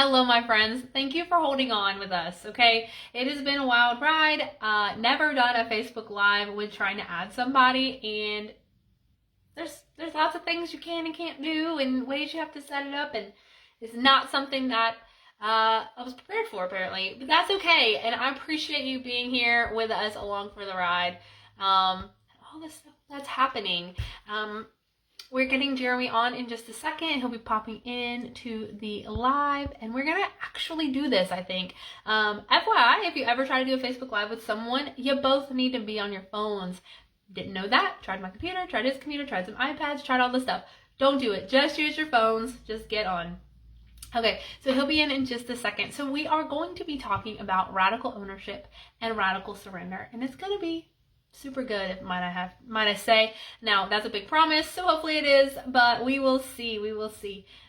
Hello, my friends. Thank you for holding on with us, okay? It has been a wild ride. Never done a Facebook Live with trying to add somebody, and there's lots of things you can and can't do, and ways you have to set it up, and it's not something that I was prepared for, apparently. But that's okay, and I appreciate you being here with us along for the ride. All this stuff that's happening. We're getting Jeremy on in just a second. He'll be popping in to the live, and we're gonna actually do this, I think. FYI, if you ever try to do a Facebook Live with someone, you both need to be on your phones. Didn't know that. Tried my computer, tried his computer, tried some iPads, tried all this stuff. Don't do it. Just use your phones. Just get on. Okay, so he'll be in just a second. So we are going to be talking about radical ownership and radical surrender, and it's going to be super good, might I say. Now, that's a big promise, so hopefully it is, but we will see.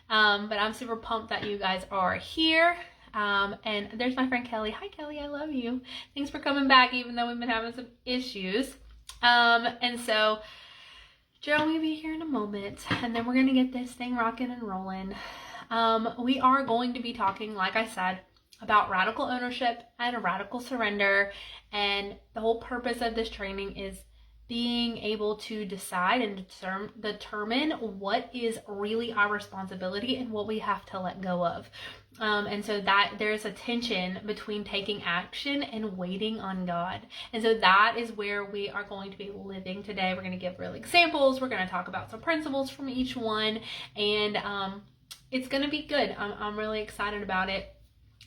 But I'm super pumped that you guys are here. And there's my friend Kelly. Hi, Kelly. I love you. Thanks for coming back, even though we've been having some issues. And so Jeremy will be here in a moment, and then we're going to get this thing rocking and rolling. We are going to be talking, like I said, about radical ownership and radical surrender. And the whole purpose of this training is being able to decide and determine what is really our responsibility and what we have to let go of. And so that there's a tension between taking action and waiting on God. And so that is where we are going to be living today. We're going to give real examples. We're going to talk about some principles from each one. And it's going to be good. I'm really excited about it.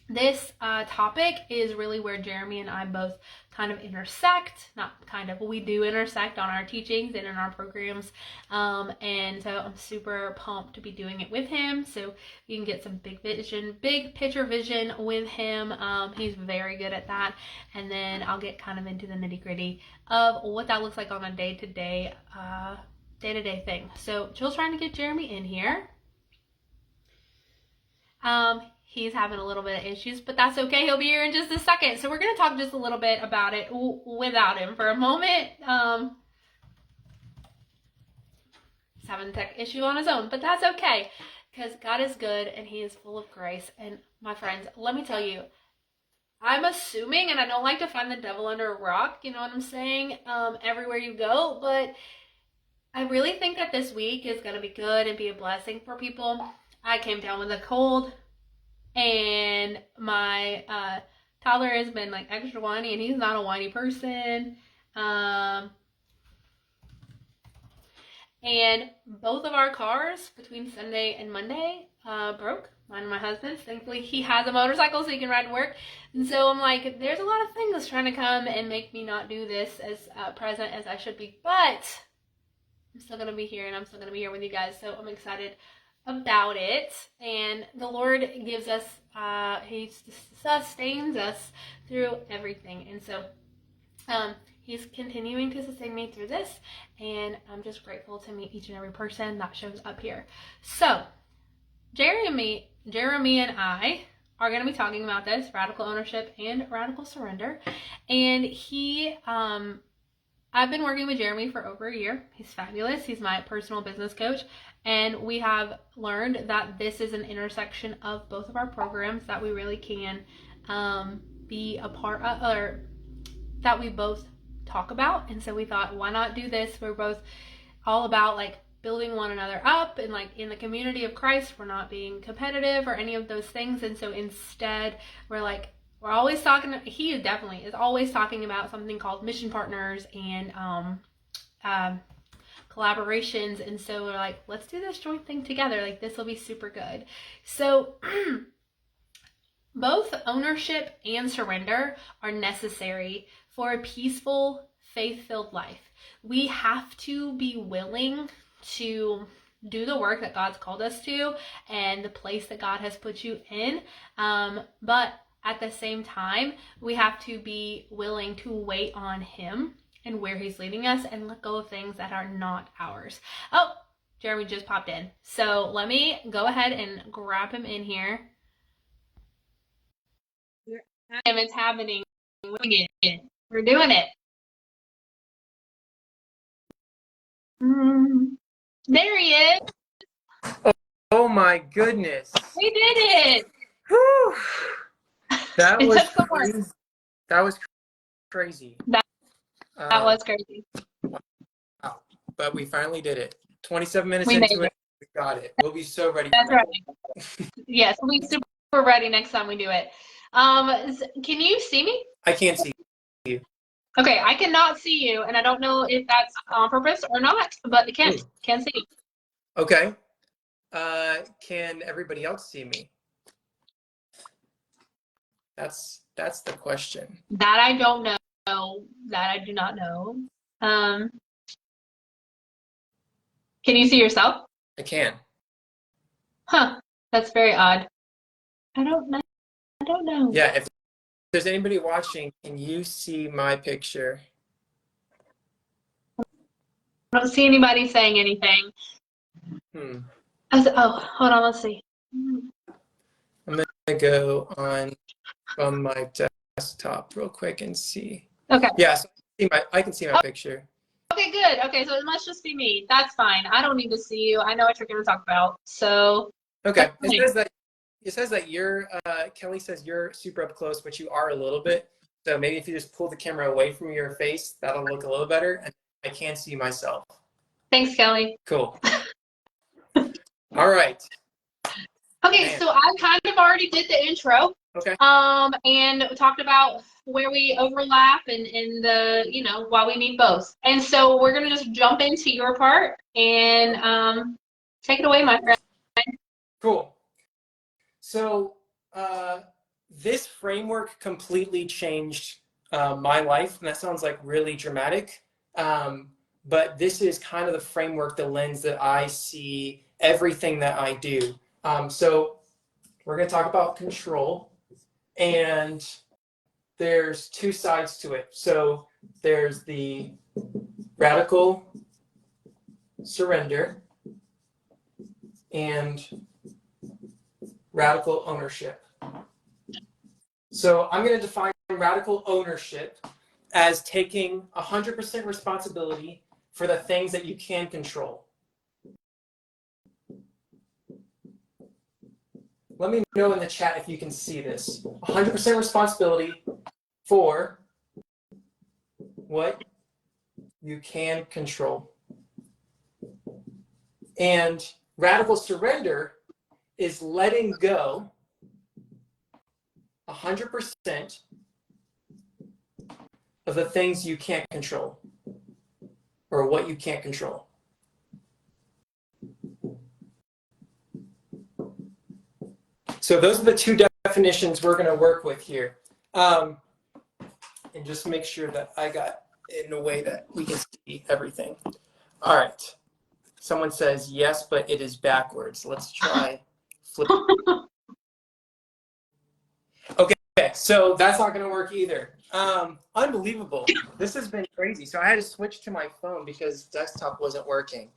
This topic is really where Jeremy and I both kind of intersect, not kind of, we do intersect on our teachings and in our programs, and so I'm super pumped to be doing it with him, so you can get some big picture vision with him. He's very good at that, and then I'll get kind of into the nitty-gritty of what that looks like on a day-to-day thing. So Jill's trying to get Jeremy in here. He's having a little bit of issues, but that's okay. He'll be here in just a second. So we're going to talk just a little bit about it without him for a moment. He's having a tech issue on his own, but that's okay because God is good and he is full of grace. And my friends, let me tell you, I'm assuming, and I don't like to find the devil under a rock, you know what I'm saying, everywhere you go, but I really think that this week is going to be good and be a blessing for people. I came down with a cold. And my toddler has been like extra whiny, and he's not a whiny person. And both of our cars between Sunday and Monday broke. Mine and my husband's. Thankfully, he has a motorcycle so he can ride to work. And so I'm like, there's a lot of things trying to come and make me not do this as present as I should be. But I'm still going to be here, and I'm still going to be here with you guys. So I'm excited about it, and the Lord gives us he sustains us through everything, and so he's continuing to sustain me through this, and I'm just grateful to meet each and every person that shows up here. So Jeremy and I are going to be talking about this radical ownership and radical surrender, and I've been working with Jeremy for over a year. He's fabulous. He's my personal business coach. And we have learned that this is an intersection of both of our programs that we really can be a part of, or that we both talk about. And so we thought, why not do this? We're both all about like building one another up, and like in the community of Christ, we're not being competitive or any of those things. And so instead, we're always talking, he definitely is always talking about something called mission partners and collaborations. And so we're like, let's do this joint thing together. Like, this will be super good. So both ownership and surrender are necessary for a peaceful, faith-filled life. We have to be willing to do the work that God's called us to and the place that God has put you in. But at the same time, we have to be willing to wait on him and where he's leading us and let go of things that are not ours. Oh, Jeremy just popped in. So let me go ahead and grab him in here. It's happening. We're doing it. There he is. Oh my goodness. We did it. That It was took some work. crazy. That was crazy. That was crazy. Wow. But we finally did it. 27 minutes We made into it. it, we got it. We'll be so ready for That's next. right. Yes, we'll be super ready next time we do it. Can you see me? I can't see you. Okay, I cannot see you, and I don't know if that's on purpose or not, but it can see you. Okay. Can everybody else see me? That's the question. That I don't know. That I do not know. Can you see yourself? I can. Huh. That's very odd. I don't know. I don't know. Yeah, if there's anybody watching, can you see my picture? I don't see anybody saying anything. Hmm. Oh, hold on, let's see. I'm gonna go on from my desktop real quick and see. Okay. Yeah, so I can see my picture. Okay, good. Okay, so it must just be me. That's fine. I don't need to see you. I know what you're going to talk about. So Okay. It says that you're Kelly says you're super up close, but you are a little bit. So maybe if you just pull the camera away from your face, that'll look a little better. And I can see myself. Thanks, Kelly. Cool. All right. Okay, Man. so I kind of already did the intro. Okay. And talked about where we overlap and the, why we need both. And so we're gonna just jump into your part and take it away, my friend. Cool. So this framework completely changed my life, and that sounds like really dramatic. But this is kind of the framework, the lens that I see everything that I do. So we're going to talk about control, and there's two sides to it. So there's the radical surrender and radical ownership. So I'm going to define radical ownership as taking 100% responsibility for the things that you can control. Let me know in the chat if you can see this. 100% responsibility for what you can control. And radical surrender is letting go 100% of the things you can't control or what you can't control. So those are the two definitions we're going to work with here. And just make sure that I got it in a way that we can see everything. All right. Someone says yes, but it is backwards. Let's try flip. Okay, so that's not going to work either. Unbelievable. This has been crazy. So I had to switch to my phone because desktop wasn't working.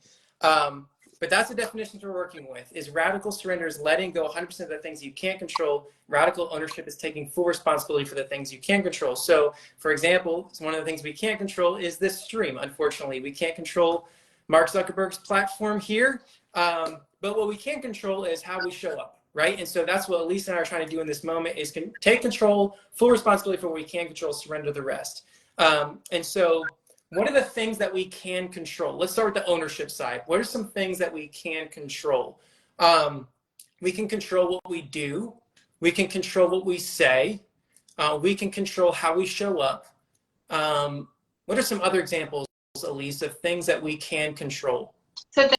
But that's the definitions we're working with. Is radical surrender is letting go 100% of the things you can't control. Radical ownership is taking full responsibility for the things you can control. So, for example, one of the things we can't control is this stream. Unfortunately, we can't control Mark Zuckerberg's platform here. But what we can control is how we show up, right? And so that's what Elisa and I are trying to do in this moment is take control, full responsibility for what we can control, surrender the rest. And so what are the things that we can control? Let's start with the ownership side. What are some things that we can control? We can control what we do. We can control what we say. We can control how we show up. What are some other examples, Elise, of things that we can control? So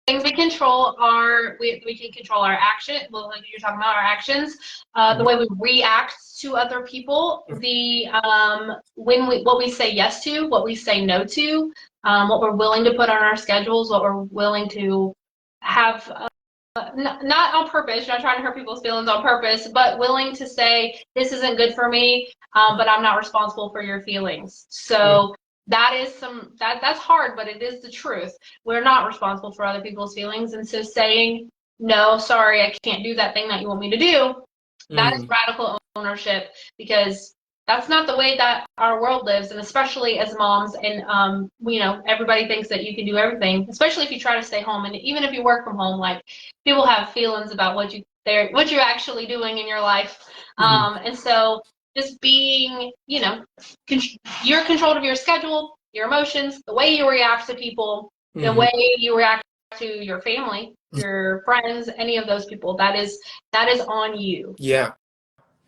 things we control are we can control our action. Well, like you're talking about our actions, the way we react to other people, the what we say yes to, what we say no to, what we're willing to put on our schedules, what we're willing to have. Not on purpose, not trying to hurt people's feelings on purpose, but willing to say this isn't good for me, but I'm not responsible for your feelings. So that is that's hard, but it is the truth. We're not responsible for other people's feelings, and so saying no, sorry, I can't do that thing that you want me to do, that is radical ownership, because that's not the way that our world lives, and especially as moms, and everybody thinks that you can do everything, especially if you try to stay home, and even if you work from home, like people have feelings about what you're actually doing in your life. And so just being, you're in control of your schedule, your emotions, the way you react to people, the way you react to your family, your friends, any of those people, that is on you. Yeah.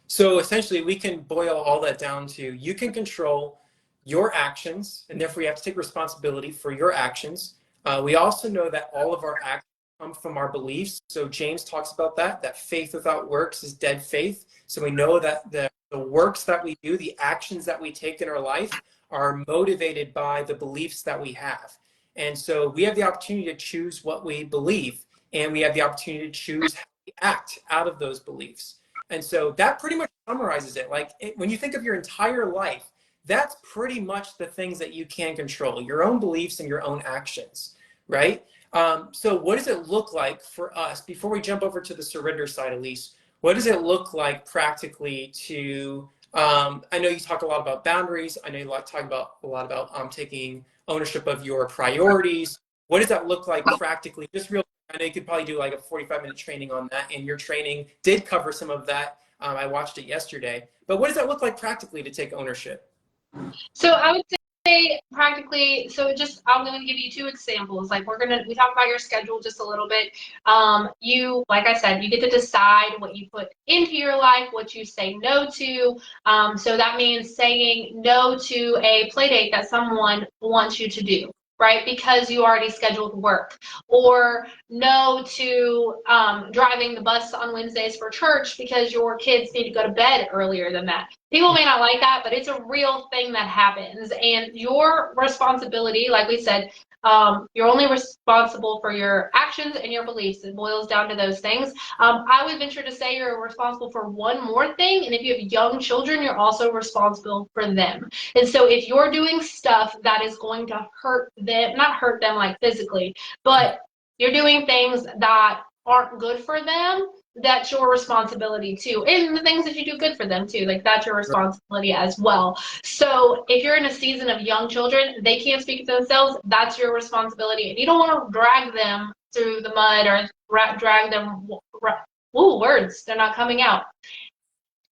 So essentially we can boil all that down to, you can control your actions, and therefore you have to take responsibility for your actions. We also know that all of our actions come from our beliefs. So James talks about that faith without works is dead faith. So we know that the works that we do, the actions that we take in our life, are motivated by the beliefs that we have. And so we have the opportunity to choose what we believe, and we have the opportunity to choose how we act out of those beliefs. And so that pretty much summarizes it. Like when you think of your entire life, that's pretty much the things that you can control, your own beliefs and your own actions, right? So what does it look like for us, before we jump over to the surrender side, Elise, what does it look like practically to, I know you talk a lot about boundaries. I know you talk a lot about taking ownership of your priorities. What does that look like practically? Just real, I know you could probably do like a 45-minute training on that, and your training did cover some of that. I watched it yesterday. But what does that look like practically to take ownership? So I would say practically, so just, I'm going to give you 2 examples. Like we talk about your schedule just a little bit. You, like I said, you get to decide what you put into your life, what you say no to. So that means saying no to a play date that someone wants you to do, right? Because you already scheduled work, or no to driving the bus on Wednesdays for church because your kids need to go to bed earlier than that. People may not like that, but it's a real thing that happens. And your responsibility, like we said, you're only responsible for your actions and your beliefs. It boils down to those things. I would venture to say you're responsible for one more thing. And if you have young children, you're also responsible for them. And so if you're doing stuff that is going to hurt them, not hurt them like physically, but you're doing things that aren't good for them, that's your responsibility too. And the things that you do good for them too, like that's your responsibility as well. So if you're in a season of young children, they can't speak for themselves, that's your responsibility. And you don't want to drag them through the mud or drag them, words, they're not coming out.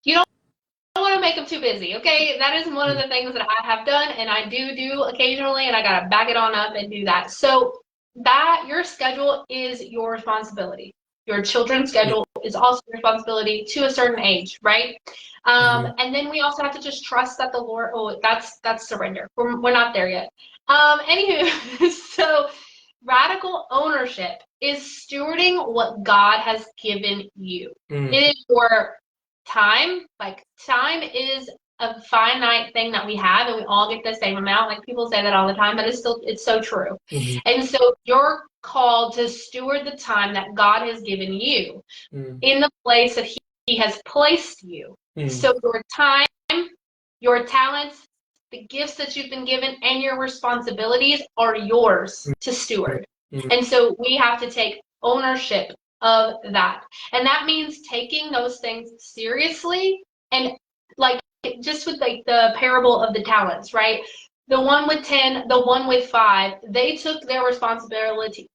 You don't want to make them too busy, okay? That is one of the things that I have done, and I do occasionally, and I gotta back it on up and do that. So that your schedule is your responsibility. Your children's schedule is also your responsibility to a certain age, right? And then we also have to just trust that the Lord, that's surrender. We're not there yet. Anywho, so radical ownership is stewarding what God has given you. It is your time. Like, time is a finite thing that we have, and we all get the same amount. Like, people say that all the time, but it's so true. And so you're called to steward the time that God has given you in the place that he has placed you. So your time, your talents, the gifts that you've been given, and your responsibilities are yours to steward. And so we have to take ownership of that. And that means taking those things seriously. And like, just with like the parable of the talents, right? The one with 10, the one with 5, they took their responsibilities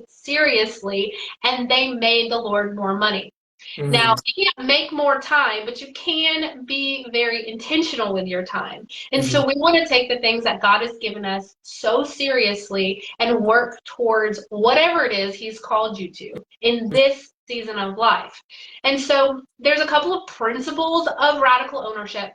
seriously, and they made the Lord more money. Now, you can't make more time, but you can be very intentional with your time. And so we want to take the things that God has given us so seriously and work towards whatever it is he's called you to in this season of life. And so there's a couple of principles of radical ownership.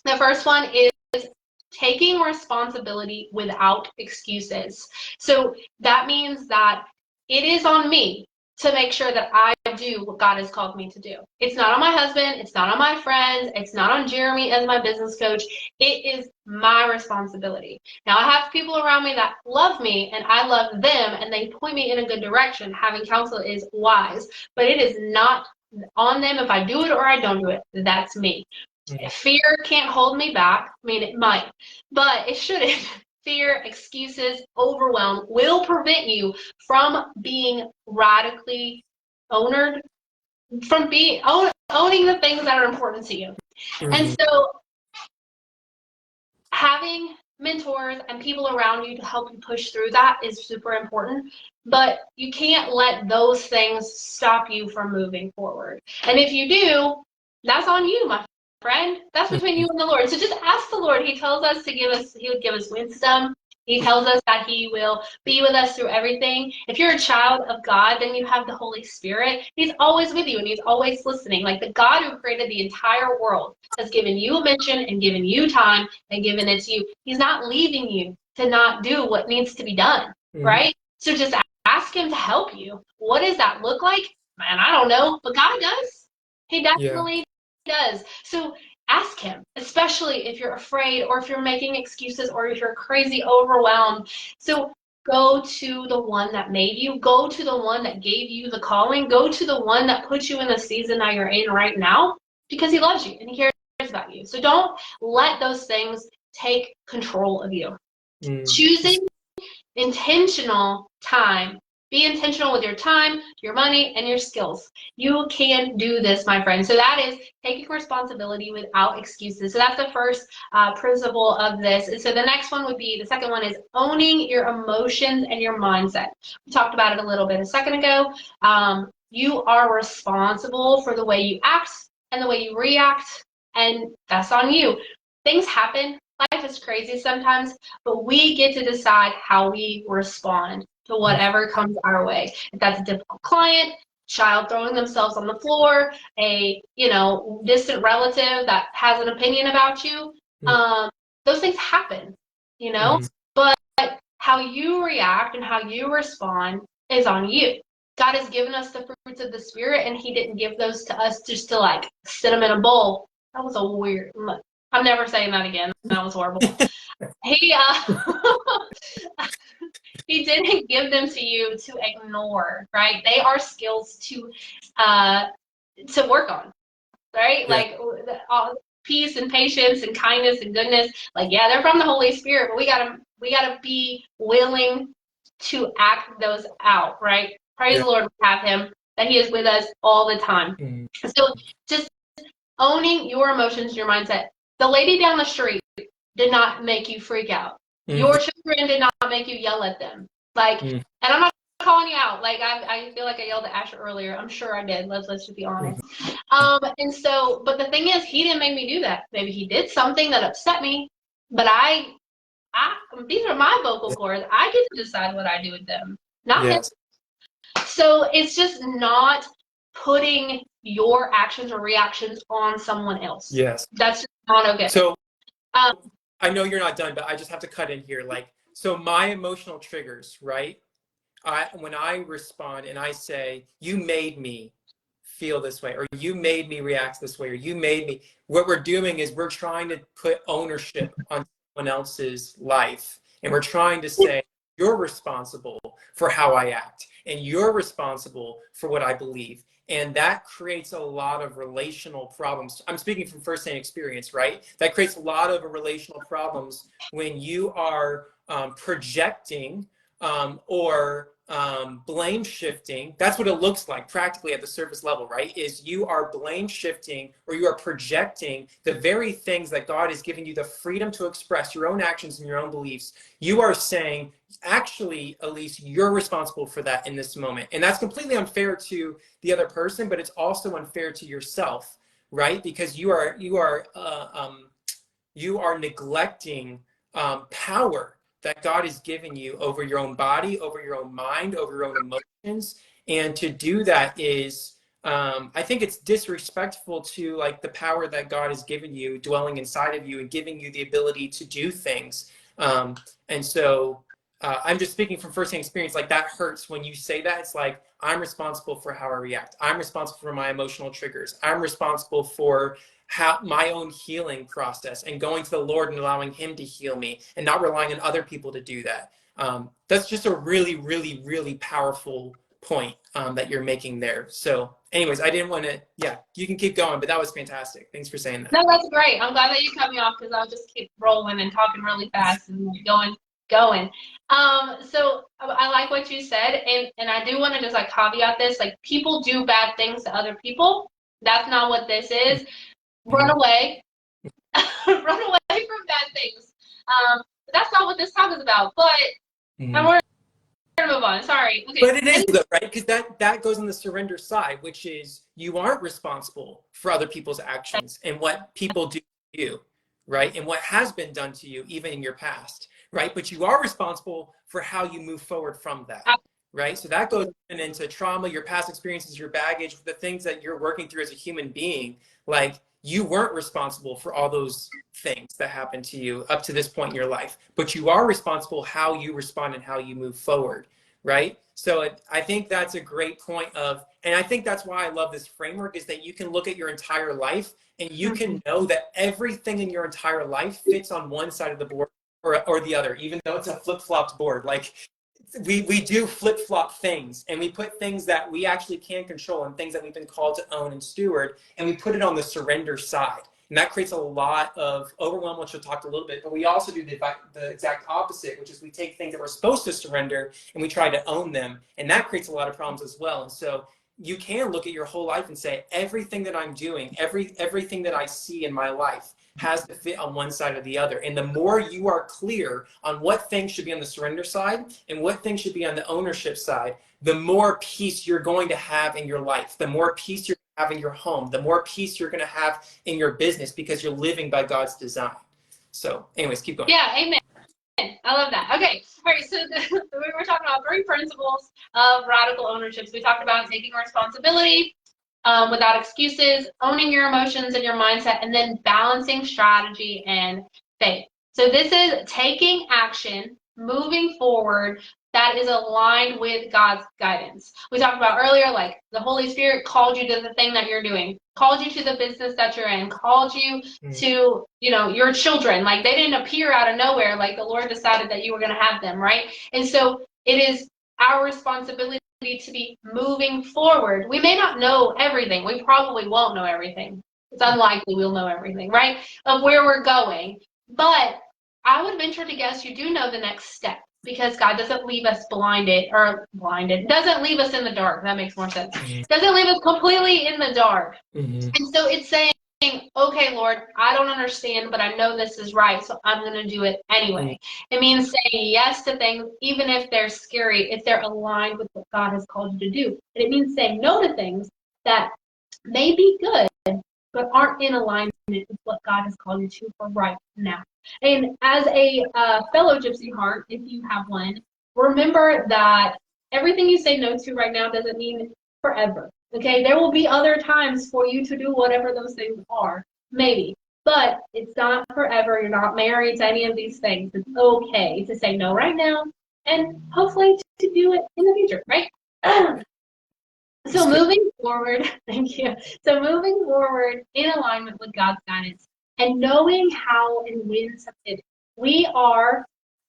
The first one is taking responsibility without excuses. So that means that it is on me to make sure that I do what God has called me to do. It's not on my husband. It's not on my friends. It's not on Jeremy as my business coach. It is my responsibility. Now, I have people around me that love me, and I love them, and they point me in a good direction. Having counsel is wise, but it is not on them if I do it or I don't do it. That's me. Fear can't hold me back. I mean, it might, but it shouldn't. Fear, excuses, overwhelm will prevent you from being radically owning the things that are important to you. And so having mentors and people around you to help you push through that is super important. But you can't let those things stop you from moving forward. And if you do, that's on you, my friend. That's between you and the Lord. So just ask the Lord. He tells us to give us, he would give us wisdom. He tells us that he will be with us through everything. If you're a child of God, then you have the Holy Spirit. He's always with you and he's always listening. Like the God who created the entire world has given you a mission and given you time and given it to you. He's not leaving you to not do what needs to be done, right? So just ask him to help you. What does that look like? Man, I don't know, but God does. He definitely does. So ask him, especially if you're afraid or if you're making excuses or if you're crazy overwhelmed. So go to the one that made you. Go to the one that gave you the calling. Go to the one that put you in the season that you're in right now because he loves you and he cares about you. So don't let those things take control of you. Choosing intentional time. Be intentional with your time, your money, and your skills. You can do this, my friend. So that is taking responsibility without excuses. So that's the first principle of this. And so the next one would be, the second one is owning your emotions and your mindset. We talked about it a little bit a second ago. You are responsible for the way you act and the way you react, and that's on you. Things happen. Life is crazy sometimes, but we get to decide how we respond to whatever comes our way. If that's a difficult client, child throwing themselves on the floor, a distant relative that has an opinion about you, those things happen, but how you react and how you respond is on you. God has given us the fruits of the Spirit, and he didn't give those to us just to like sit them in a bowl. That was a weird, I'm never saying that again. That was horrible. He he didn't give them to you to ignore, right? They are skills to work on, right? Like peace and patience and kindness and goodness. Like, yeah, they're from the Holy Spirit, but we gotta be willing to act those out, right? Praise the Lord, we have him, that he is with us all the time. So just owning your emotions, your mindset. The lady down the street did not make you freak out. Your children did not make you yell at them. Like, and I'm not calling you out. Like, I feel like I yelled at Asher earlier. I'm sure I did. Let's just be honest. And so, but the thing is, he didn't make me do that. Maybe he did something that upset me, but these are my vocal cords. I get to decide what I do with them, not him. So it's just not putting your actions or reactions on someone else. Yes. That's just not okay. So I know you're not done, but I just have to cut in here. Like, so my emotional triggers, right? When I respond and I say, you made me feel this way, or you made me react this way, or you made me, what we're doing is we're trying to put ownership on someone else's life. And we're trying to say, you're responsible for how I act, and you're responsible for what I believe. And that creates a lot of relational problems. I'm speaking from firsthand experience, right? That creates a lot of relational problems when you are projecting or blame shifting. That's what it looks like practically at the surface level, right? Is you are blame shifting, or you are projecting the very things that God has given you the freedom to express, your own actions and your own beliefs. You are saying, actually, Elise, you're responsible for that in this moment. And that's completely unfair to the other person, but it's also unfair to yourself, right? Because you are neglecting power that God has given you over your own body, over your own mind, over your own emotions. And to do that is, I think it's disrespectful to like the power that God has given you dwelling inside of you and giving you the ability to do things. And so I'm just speaking from firsthand experience, like that hurts when you say that. It's like, I'm responsible for how I react. I'm responsible for my emotional triggers. I'm responsible for my own healing process and going to the Lord and allowing him to heal me and not relying on other people to do that. That's just a really, really, really powerful point that you're making there. So anyways, I didn't want to, you can keep going, but that was fantastic. Thanks for saying that. No, that's great. I'm glad that you cut me off because I'll just keep rolling and talking really fast and going. So I like what you said, and I do want to just like caveat this, like people do bad things to other people. That's not what this is. Run away. Run away from bad things. that's not what this talk is about. But I want to move on. Sorry. Okay. But it is though, right? Because that goes on the surrender side, which is you aren't responsible for other people's actions and what people do to you, right? And what has been done to you, even in your past, right? But you are responsible for how you move forward from that, right? So that goes into trauma, your past experiences, your baggage, the things that you're working through as a human being. Like, you weren't responsible for all those things that happened to you up to this point in your life, but you are responsible how you respond and how you move forward, right? So I think that's a great point of, and I think that's why I love this framework, is that you can look at your entire life and you can know that everything in your entire life fits on one side of the board or the other, even though it's a flip-flopped board. Like, we do flip-flop things, and we put things that we actually can control and things that we've been called to own and steward, and we put it on the surrender side. And that creates a lot of overwhelm, which we'll talk a little bit, but we also do the exact opposite, which is we take things that we're supposed to surrender and we try to own them. And that creates a lot of problems as well. And so you can look at your whole life and say, everything that I'm doing, everything that I see in my life has to fit on one side or the other. And the more you are clear on what things should be on the surrender side and what things should be on the ownership side, the more peace you're going to have in your life, the more peace you're going to have in your home, the more peace you're going to have in your business, because you're living by God's design. So anyways, keep going. Yeah, amen. I love that. Okay, all right, so we were talking about 3 principles of radical ownerships. We talked about taking responsibility without excuses, owning your emotions and your mindset, and then balancing strategy and faith. So this is taking action, moving forward, that is aligned with God's guidance. We talked about earlier, like the Holy Spirit called you to the thing that you're doing, called you to the business that you're in, called you to, your children. Like, they didn't appear out of nowhere. Like, the Lord decided that you were going to have them, right? And so it is our responsibility to be moving forward. We may not know everything. We probably won't know everything. It's unlikely we'll know everything, right? Of where we're going. But I would venture to guess you do know the next step, because God doesn't leave us blinded, doesn't leave us in the dark. That makes more sense. Doesn't leave us completely in the dark. And so it's saying, okay, Lord, I don't understand, but I know this is right, so I'm going to do it anyway. It means saying yes to things, even if they're scary, if they're aligned with what God has called you to do. And it means saying no to things that may be good, but aren't in alignment with what God has called you to for right now. And as a fellow gypsy heart, if you have one, remember that everything you say no to right now doesn't mean forever. Okay, there will be other times for you to do whatever those things are, maybe, but it's not forever. You're not married to any of these things. It's okay to say no right now, and hopefully to do it in the future, right? So moving forward, thank you. So moving forward in alignment with God's guidance and knowing how and when to pivot. We are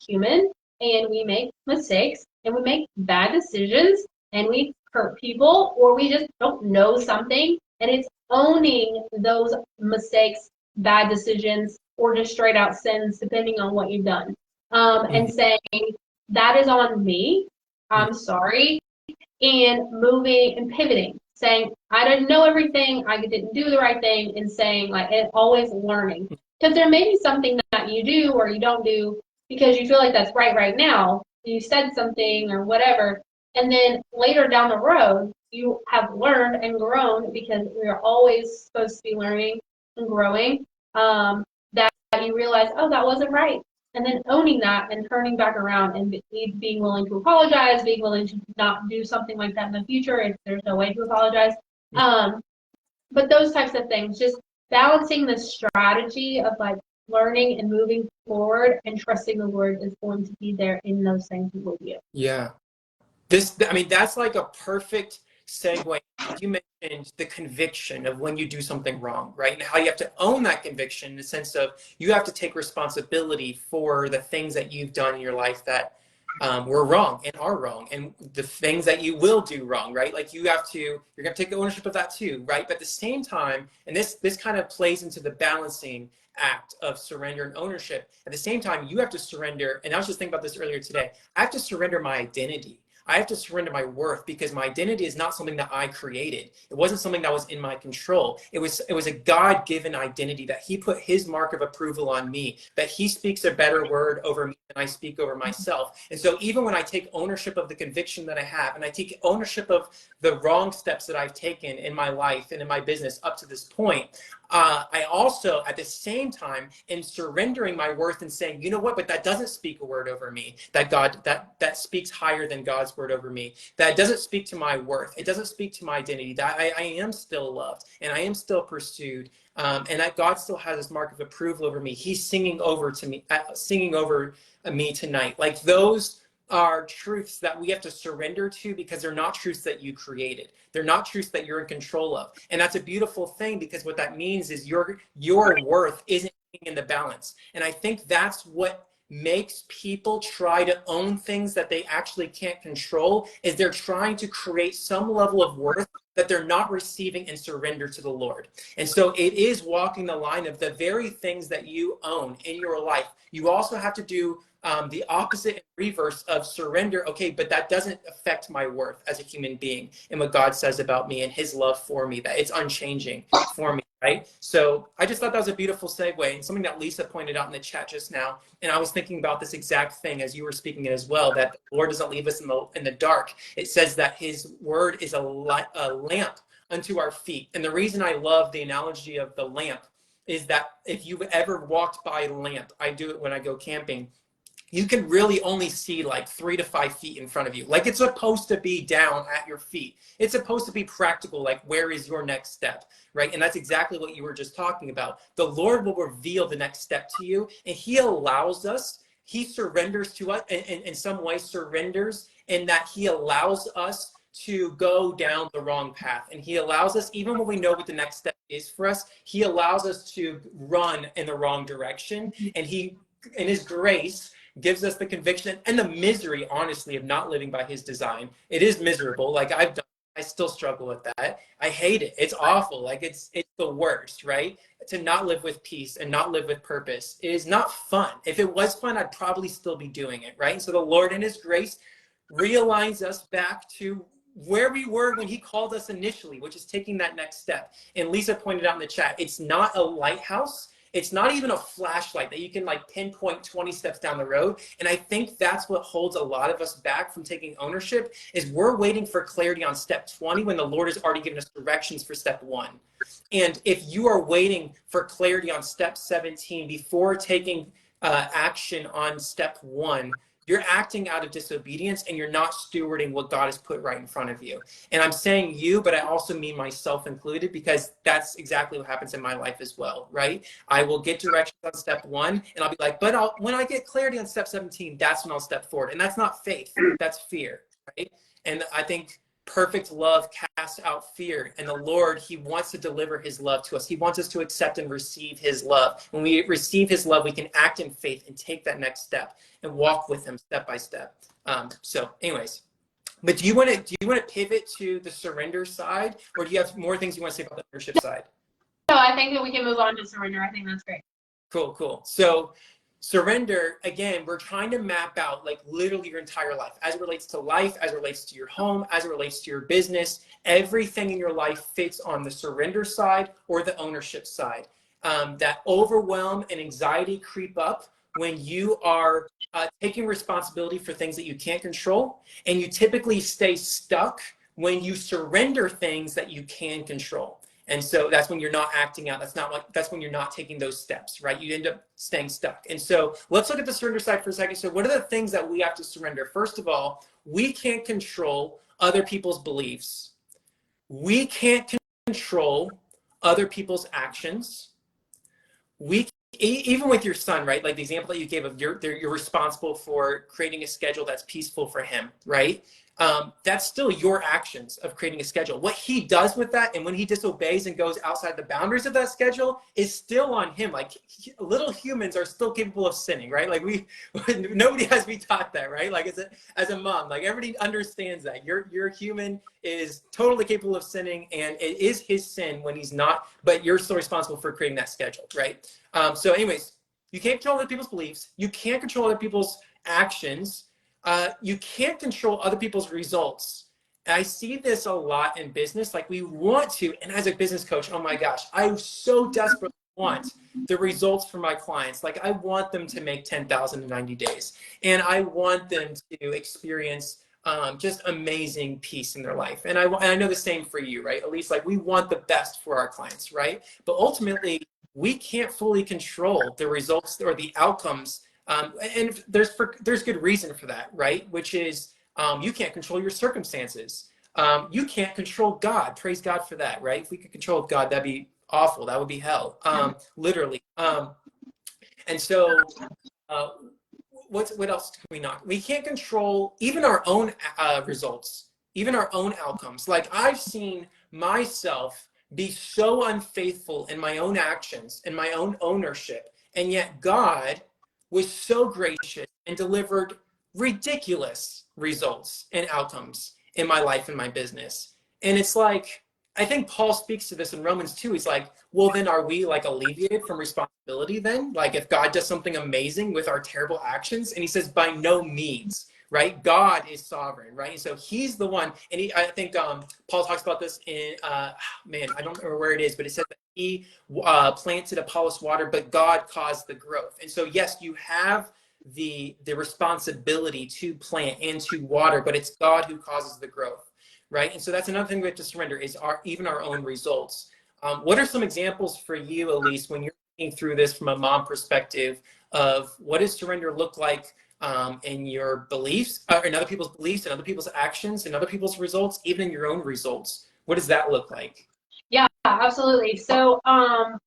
human, and we make mistakes, and we make bad decisions, and we hurt people, or we just don't know something, and it's owning those mistakes, bad decisions, or just straight out sins, depending on what you've done, and saying, that is on me, I'm sorry, and moving and pivoting, saying, I didn't know everything, I didn't do the right thing, and saying, like, and always learning. Because there may be something that you do or you don't do because you feel like that's right now, you said something or whatever, and then later down the road, you have learned and grown, because we are always supposed to be learning and growing, that you realize, oh, that wasn't right. And then owning that and turning back around and being willing to apologize, being willing to not do something like that in the future if there's no way to apologize. But those types of things, just balancing the strategy of like learning and moving forward and trusting the Lord is going to be there in those things with you. Yeah. That's like a perfect segue. You mentioned the conviction of when you do something wrong, right? And how you have to own that conviction in the sense of you have to take responsibility for the things that you've done in your life that were wrong and are wrong, and the things that you will do wrong, right? Like you're going to take the ownership of that too, right? But at the same time, and this kind of plays into the balancing act of surrender and ownership. At the same time, you have to surrender, and I was just thinking about this earlier today, I have to surrender my identity. I have to surrender my worth, because my identity is not something that I created. It wasn't something that was in my control. It was a God-given identity that he put his mark of approval on me, that he speaks a better word over me than I speak over myself. And so even when I take ownership of the conviction that I have, and I take ownership of the wrong steps that I've taken in my life and in my business up to this point, I also, at the same time, am surrendering my worth and saying, you know what, but that doesn't speak a word over me. That speaks higher than God's word over me. That doesn't speak to my worth. It doesn't speak to my identity. That I am still loved and I am still pursued. And that God still has his mark of approval over me. He's singing over me tonight. Like, those are truths that we have to surrender to, because they're not truths that you created. They're not truths that you're in control of. And that's a beautiful thing, because what that means is your worth isn't in the balance. And I think that's what makes people try to own things that they actually can't control, is they're trying to create some level of worth that they're not receiving and surrender to the Lord. And so it is walking the line of the very things that you own in your life. You also have to do the opposite and reverse of surrender. Okay, but that doesn't affect my worth as a human being and what God says about me and his love for me, that it's unchanging for me, right? So I just thought that was a beautiful segue, and something that Lisa pointed out in the chat just now. And I was thinking about this exact thing as you were speaking it as well, that the Lord doesn't leave us in the dark. It says that his word is a lamp unto our feet. And the reason I love the analogy of the lamp is that if you've ever walked by a lamp, I do it when I go camping, you can really only see like 3 to 5 feet in front of you. Like, it's supposed to be down at your feet. It's supposed to be practical, like, where is your next step, right? And that's exactly what you were just talking about. The Lord will reveal the next step to you, and he allows us, he surrenders to us, in some way surrenders, in that he allows us to go down the wrong path. And he allows us, even when we know what the next step is for us, he allows us to run in the wrong direction. And he, in his grace, gives us the conviction and the misery, honestly, of not living by his design. It is miserable. Like, I still struggle with that. I hate it. It's awful. Like, it's the worst, right? To not live with peace and not live with purpose. It is not fun. If it was fun, I'd probably still be doing it, right? And so the Lord, in his grace, realigns us back to where we were when he called us initially, which is taking that next step. And Lisa pointed out in the chat, it's not a lighthouse. It's not even a flashlight that you can like pinpoint 20 steps down the road. And I think that's what holds a lot of us back from taking ownership, is we're waiting for clarity on step 20 when the Lord has already given us directions for step 1. And if you are waiting for clarity on step 17 before taking action on step 1, you're acting out of disobedience, and you're not stewarding what God has put right in front of you. And I'm saying you, but I also mean myself included, because that's exactly what happens in my life as well, right? I will get directions on step 1, and I'll be like, but when I get clarity on step 17, that's when I'll step forward. And that's not faith, that's fear, right? And I think perfect love casts out fear. And the Lord, he wants to deliver his love to us. He wants us to accept and receive his love. When we receive his love, we can act in faith and take that next step and walk with him step by step. So anyways, but do you want to pivot to the surrender side, or do you have more things you want to say about the ownership side? No, I think that we can move on to surrender. I think that's great. Cool. So surrender, again, we're trying to map out like literally your entire life, as it relates to life, as it relates to your home, as it relates to your business. Everything in your life fits on the surrender side or the ownership side. That overwhelm and anxiety creep up when you are taking responsibility for things that you can't control, and you typically stay stuck when you surrender things that you can control. And so that's when you're not acting out. That's when you're not taking those steps, right? You end up staying stuck. And so let's look at the surrender side for a second. So what are the things that we have to surrender? First of all, we can't control other people's beliefs. We can't control other people's actions. Even with your son, right? Like the example that you gave of you're responsible for creating a schedule that's peaceful for him, right? That's still your actions of creating a schedule. What he does with that, and when he disobeys and goes outside the boundaries of that schedule, is still on him. Like, little humans are still capable of sinning, right? Like nobody has me taught that, right? Like as a mom, like everybody understands that your human is totally capable of sinning, and it is his sin when he's not, but you're still responsible for creating that schedule, right? So anyways, you can't control other people's beliefs. You can't control other people's actions. You can't control other people's results. And I see this a lot in business. Like we want to, and as a business coach, oh my gosh, I so desperately want the results for my clients. Like I want them to make 10,000 in 90 days. And I want them to experience just amazing peace in their life. And I know the same for you, right? At least like we want the best for our clients, right? But ultimately, we can't fully control the results or the outcomes. And there's good reason for that, right? Which is you can't control your circumstances. You can't control God. Praise God for that, right? If we could control God, that'd be awful. That would be hell, literally. And so, what else can we not? We can't control even our own results, even our own outcomes. Like I've seen myself be so unfaithful in my own actions and my own ownership, and yet God was so gracious and delivered ridiculous results and outcomes in my life and my business. And it's like, I think Paul speaks to this in Romans 2. He's like, well, then are we like alleviated from responsibility then? Like if God does something amazing with our terrible actions? And he says, by no means, right? God is sovereign, right? And so he's the one. And I think Paul talks about this in, man, I don't remember where it is, but it said that he planted, Apollos water, but God caused the growth. And so, yes, you have the responsibility to plant and to water, but it's God who causes the growth. Right. And so that's another thing we have to surrender is even our own results. What are some examples for you, Elise, when you're thinking through this from a mom perspective of what does surrender look like in your beliefs, in other people's beliefs, and other people's actions, and other people's results, even in your own results? What does that look like? Yeah, absolutely. So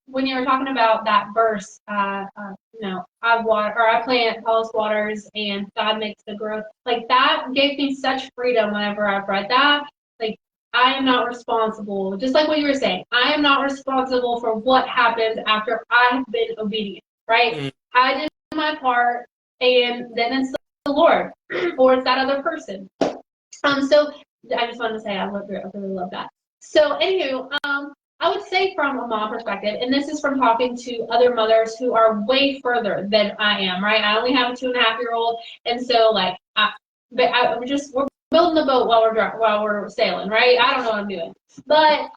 when you were talking about that verse, I plant, Apollos waters, and God makes the growth. Like that gave me such freedom whenever I've read that. Like I am not responsible, just like what you were saying. I am not responsible for what happens after I have been obedient, right? Mm. I did my part, and then it's the Lord, or it's that other person. So I just wanted to say I really love that. So anywho, I would say from a mom perspective, and this is from talking to other mothers who are way further than I am, right? I only have a 2.5-year-old, and so like, we're building the boat while we're sailing, right? I don't know what I'm doing, but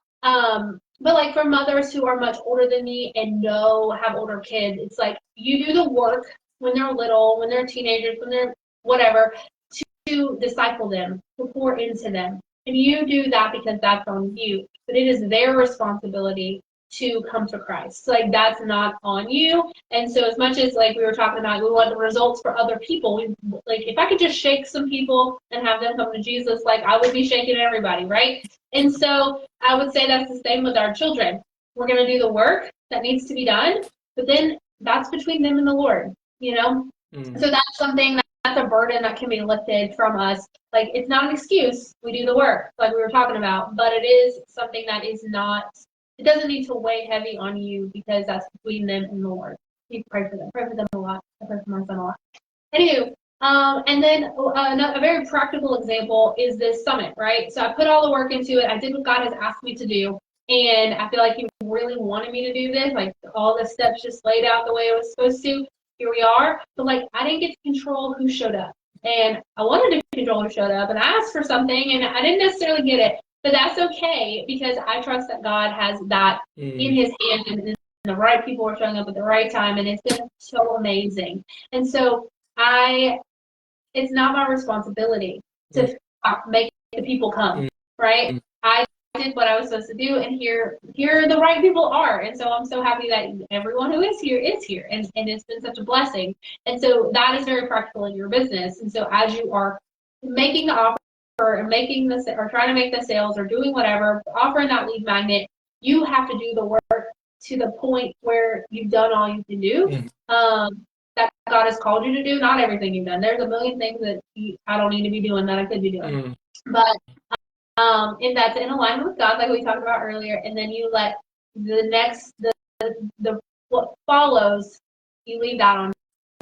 like for mothers who are much older than me and have older kids, it's like you do the work when they're little, when they're teenagers, when they're whatever, to disciple them, to pour into them. And you do that because that's on you. But it is their responsibility to come to Christ. So, like, that's not on you. And so as much as, like, we were talking about, we want the results for other people. Like, if I could just shake some people and have them come to Jesus, like, I would be shaking everybody, right? And so I would say that's the same with our children. We're going to do the work that needs to be done, but then that's between them and the Lord, you know? Mm. So that's something that's a burden that can be lifted from us. Like, it's not an excuse. We do the work, like we were talking about, but it is something that is not, it doesn't need to weigh heavy on you because that's between them and the Lord. You pray for them. Pray for them a lot. I pray for my son a lot. Anywho, and then a very practical example is this summit, right? So I put all the work into it. I did what God has asked me to do. And I feel like he really wanted me to do this. Like, all the steps just laid out the way it was supposed to. Here we are. But, like, I didn't get to control who showed up. And I wanted to control who showed up. And I asked for something, and I didn't necessarily get it. But that's okay, because I trust that God has that in his hand, and the right people are showing up at the right time. And it's been so amazing. And so it's not my responsibility to make the people come, right? I did what I was supposed to do, and here the right people are. And so I'm so happy that everyone who is here, and it's been such a blessing. And so that is very practical in your business. And so as you are making the offer and or trying to make the sales or doing whatever, offering that lead magnet, you have to do the work to the point where you've done all you can do. That God has called you to do, not everything you've done. There's a million things that I don't need to be doing that I could be doing. But and that's in alignment with God, like we talked about earlier, and then you let what follows, you leave that on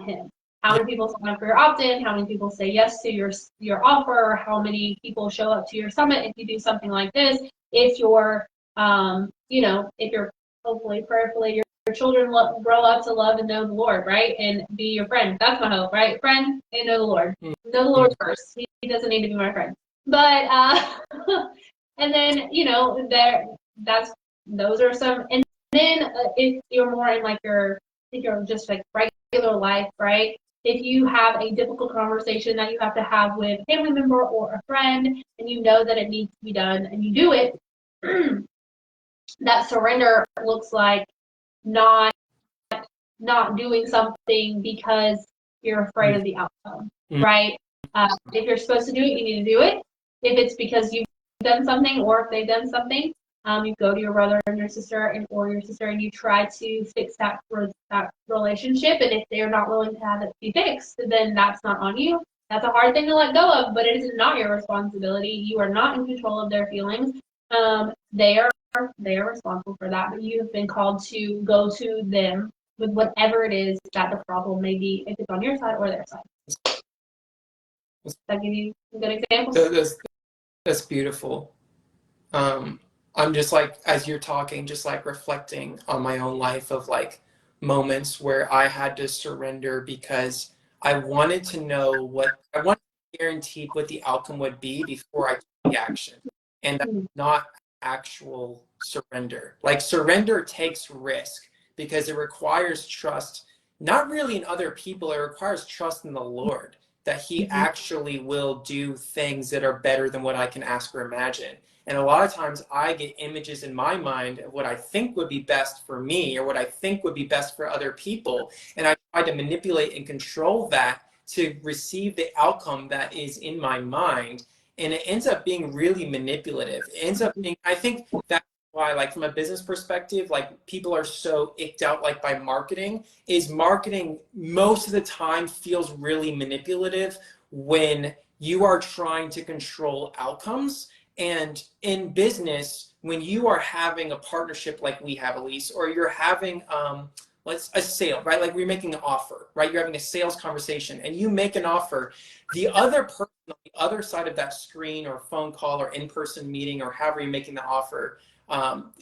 him. How many people sign up for your opt-in? How many people say yes to your offer? How many people show up to your summit if you do something like this? If you're, if you're hopefully, prayerfully, children grow up to love and know the Lord, right? And be your friend. That's my hope, right? Friend and know the Lord. Know the Lord first. He doesn't need to be my friend. But and then those are some. And then if you're more in like if you're just like regular life, right? If you have a difficult conversation that you have to have with a family member or a friend, and you know that it needs to be done, and you do it, that surrender looks like not doing something because you're afraid of the outcome, right? If you're supposed to do it, you need to do it. If it's because you've done something or if they've done something, you go to your brother and your sister or your sister and you try to fix that relationship. And if they're not willing to have it be fixed, then that's not on you. That's a hard thing to let go of, but it is not your responsibility. You are not in control of their feelings. They are responsible for that, but you have been called to go to them with whatever it is that the problem may be, if it's on your side or their side. Does that give you a good example? That's beautiful. I'm just like, as you're talking, just like reflecting on my own life of like moments where I had to surrender because I wanted to know I wanted to guarantee what the outcome would be before I took the action. And that's not actual surrender. Like surrender takes risk because it requires trust, not really in other people, it requires trust in the Lord that he actually will do things that are better than what I can ask or imagine. And a lot of times I get images in my mind of what I think would be best for me or what I think would be best for other people. And I try to manipulate and control that to receive the outcome that is in my mind. And it ends up being really manipulative. It ends up being, I think that's why, like from a business perspective, like people are so icked out like by marketing, is marketing most of the time feels really manipulative when you are trying to control outcomes. And in business, when you are having a partnership like we have, Elise, or you're having a sale, right? Like we're making an offer, right? You're having a sales conversation and you make an offer. The other person on the other side of that screen or phone call or in-person meeting or however you're making the offer,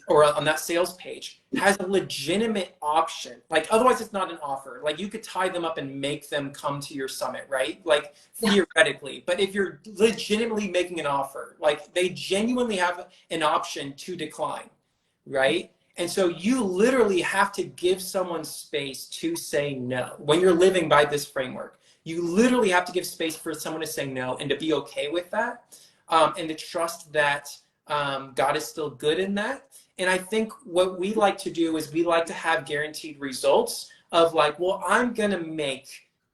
or on that sales page has a legitimate option. Like otherwise it's not an offer. Like you could tie them up and make them come to your summit, right? Like theoretically, but if you're legitimately making an offer, like they genuinely have an option to decline, right? And so you literally have to give someone space to say no when you're living by this framework. You literally have to give space for someone to say no and to be okay with that, and to trust that God is still good in that. And I think what we like to do is we like to have guaranteed results of like, well, I'm going to make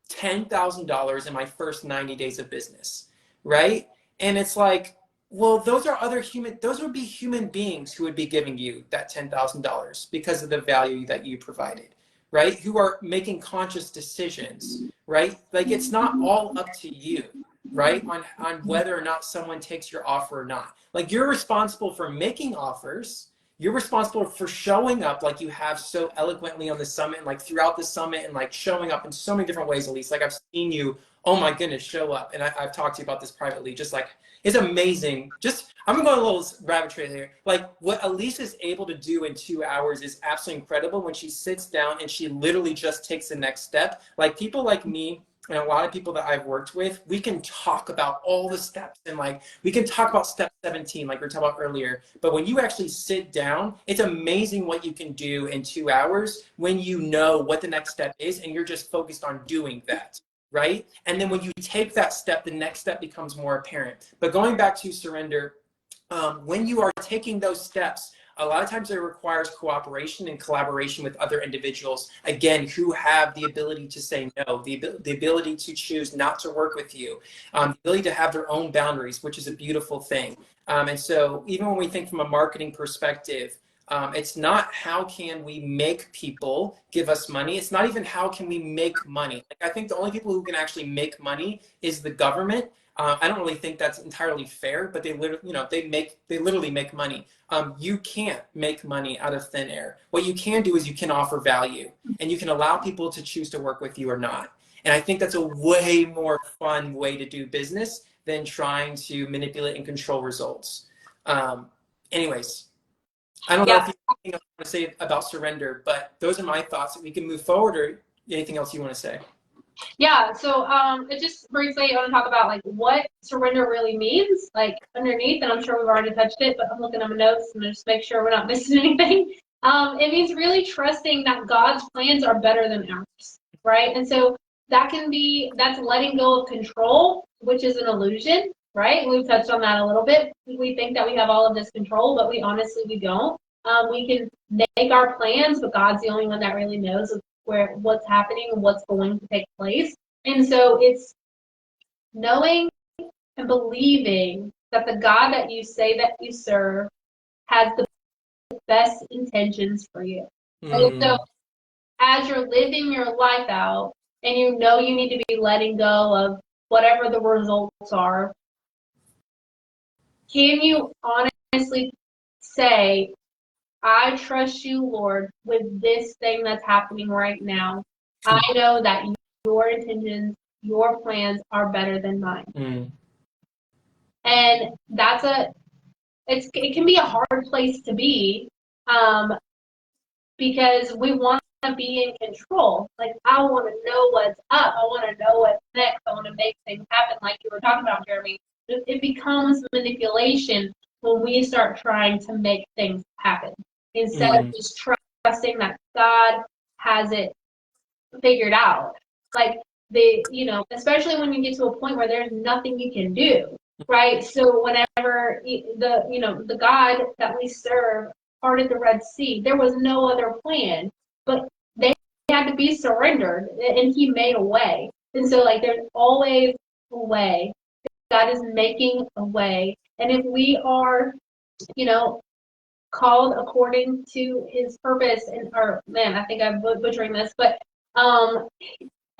$10,000 in my first 90 days of business, right? And it's like, well, those would be human beings who would be giving you that $10,000 because of the value that you provided, right? Who are making conscious decisions, right? Like it's not all up to you, right? On whether or not someone takes your offer or not. Like you're responsible for making offers. You're responsible for showing up like you have so eloquently on the summit and like throughout the summit and like showing up in so many different ways, Elise. Like I've seen you, oh my goodness, show up. And I've talked to you about this privately, just like it's amazing. Just I'm gonna go on a little rabbit trail here. Like what Elise is able to do in 2 hours is absolutely incredible when she sits down and she literally just takes the next step. Like people like me and a lot of people that I've worked with, we can talk about all the steps and like we can talk about step 17 like we were talking about earlier. But when you actually sit down, it's amazing what you can do in 2 hours when you know what the next step is and you're just focused on doing that. Right? And then when you take that step, the next step becomes more apparent. But going back to surrender, when you are taking those steps, a lot of times it requires cooperation and collaboration with other individuals, again, who have the ability to say no, the ability to choose not to work with you, the ability to have their own boundaries, which is a beautiful thing. And so even when we think from a marketing perspective, it's not how can we make people give us money. It's not even how can we make money. Like I think the only people who can actually make money is the government. I don't really think that's entirely fair, but they literally, they literally make money. You can't make money out of thin air. What you can do is you can offer value, and you can allow people to choose to work with you or not. And I think that's a way more fun way to do business than trying to manipulate and control results. Anyways. I don't know Yeah. if you have anything else to say about surrender, but those are my thoughts. We can move forward, or anything else you want to say? Yeah, so it just briefly I want to talk about like what surrender really means, like underneath, and I'm sure we've already touched it, but I'm looking at my notes and just make sure we're not missing anything. It means really trusting that God's plans are better than ours, right? And so that's letting go of control, which is an illusion, right? We've touched on that a little bit. We think that we have all of this control, but we don't. We can make our plans, but God's the only one that really knows what's happening and what's going to take place. And so it's knowing and believing that the God that you say that you serve has the best intentions for you. And so as you're living your life out and you know you need to be letting go of whatever the results are, can you honestly say, I trust you, Lord, with this thing that's happening right now. I know that your intentions, your plans are better than mine. And it can be a hard place to be, because we want to be in control. Like, I want to know what's up. I want to know what's next. I want to make things happen, like you were talking about, Jeremy. It becomes manipulation when we start trying to make things happen instead of just trusting that God has it figured out. Like, especially when you get to a point where there's nothing you can do, right? So whenever the God that we serve parted the Red Sea, there was no other plan, but they had to be surrendered, and He made a way. And so, like, there's always a way. God is making a way, and if we are, called according to His purpose, or man, I think I'm butchering this, but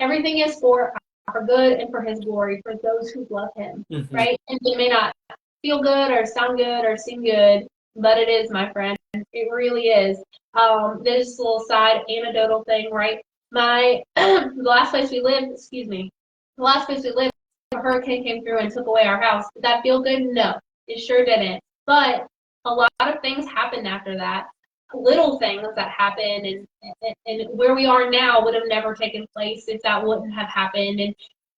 everything is for our good and for His glory, for those who love Him, right? And it may not feel good or sound good or seem good, but it is, my friend. It really is. This little side anecdotal thing, right? The last place we lived, a hurricane came through and took away our house. Did that feel good? No, it sure didn't. But a lot of things happened after that. Little things that happened, and where we are now would have never taken place if that wouldn't have happened. And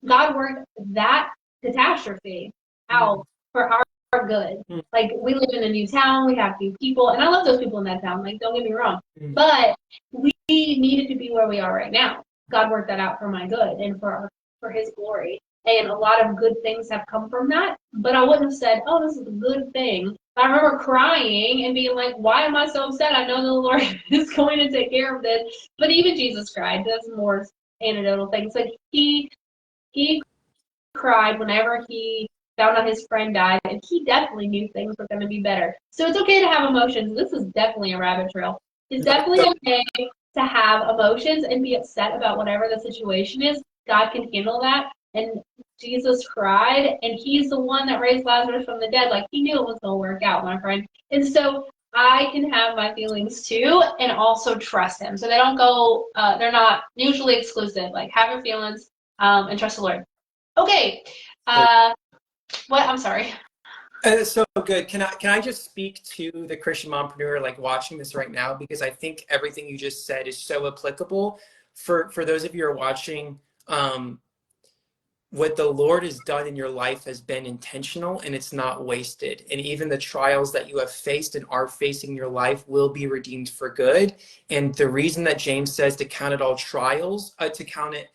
God worked that catastrophe out for our good. Like, we live in a new town, we have new people, and I love those people in that town, like, don't get me wrong. But we needed to be where we are right now. God worked that out for my good and for His glory. And a lot of good things have come from that. But I wouldn't have said, oh, this is a good thing. I remember crying and being like, why am I so upset? I know the Lord is going to take care of this. But even Jesus cried. That's more anecdotal things. Like, he cried whenever he found out his friend died, and he definitely knew things were going to be better. So it's okay to have emotions. This is definitely a rabbit trail. It's definitely okay to have emotions and be upset about whatever the situation is. God can handle that. And Jesus cried, and He's the one that raised Lazarus from the dead. Like, He knew it was going to work out, my friend. And so I can have my feelings too, and also trust Him. So they don't go, they're not mutually exclusive. Like, have your feelings and trust the Lord. Okay. What? I'm sorry. It's so good. Can I just speak to the Christian mompreneur, like, watching this right now? Because I think everything you just said is so applicable for those of you who are watching. What the Lord has done in your life has been intentional, and it's not wasted. And even the trials that you have faced and are facing in your life will be redeemed for good. And the reason that James says to count it all trials, to count it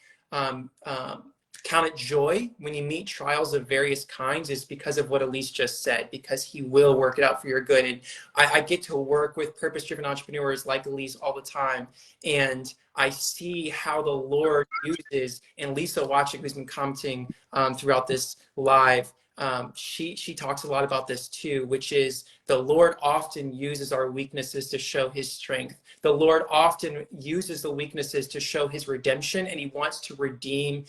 joy when you meet trials of various kinds, is because of what Elise just said, because He will work it out for your good. And I get to work with purpose-driven entrepreneurs like Elise all the time, and I see how the Lord uses, and Lisa watching, who's been commenting throughout this live, she talks a lot about this too, which is the Lord often uses our weaknesses to show His strength. The Lord often uses the weaknesses to show His redemption, and He wants to redeem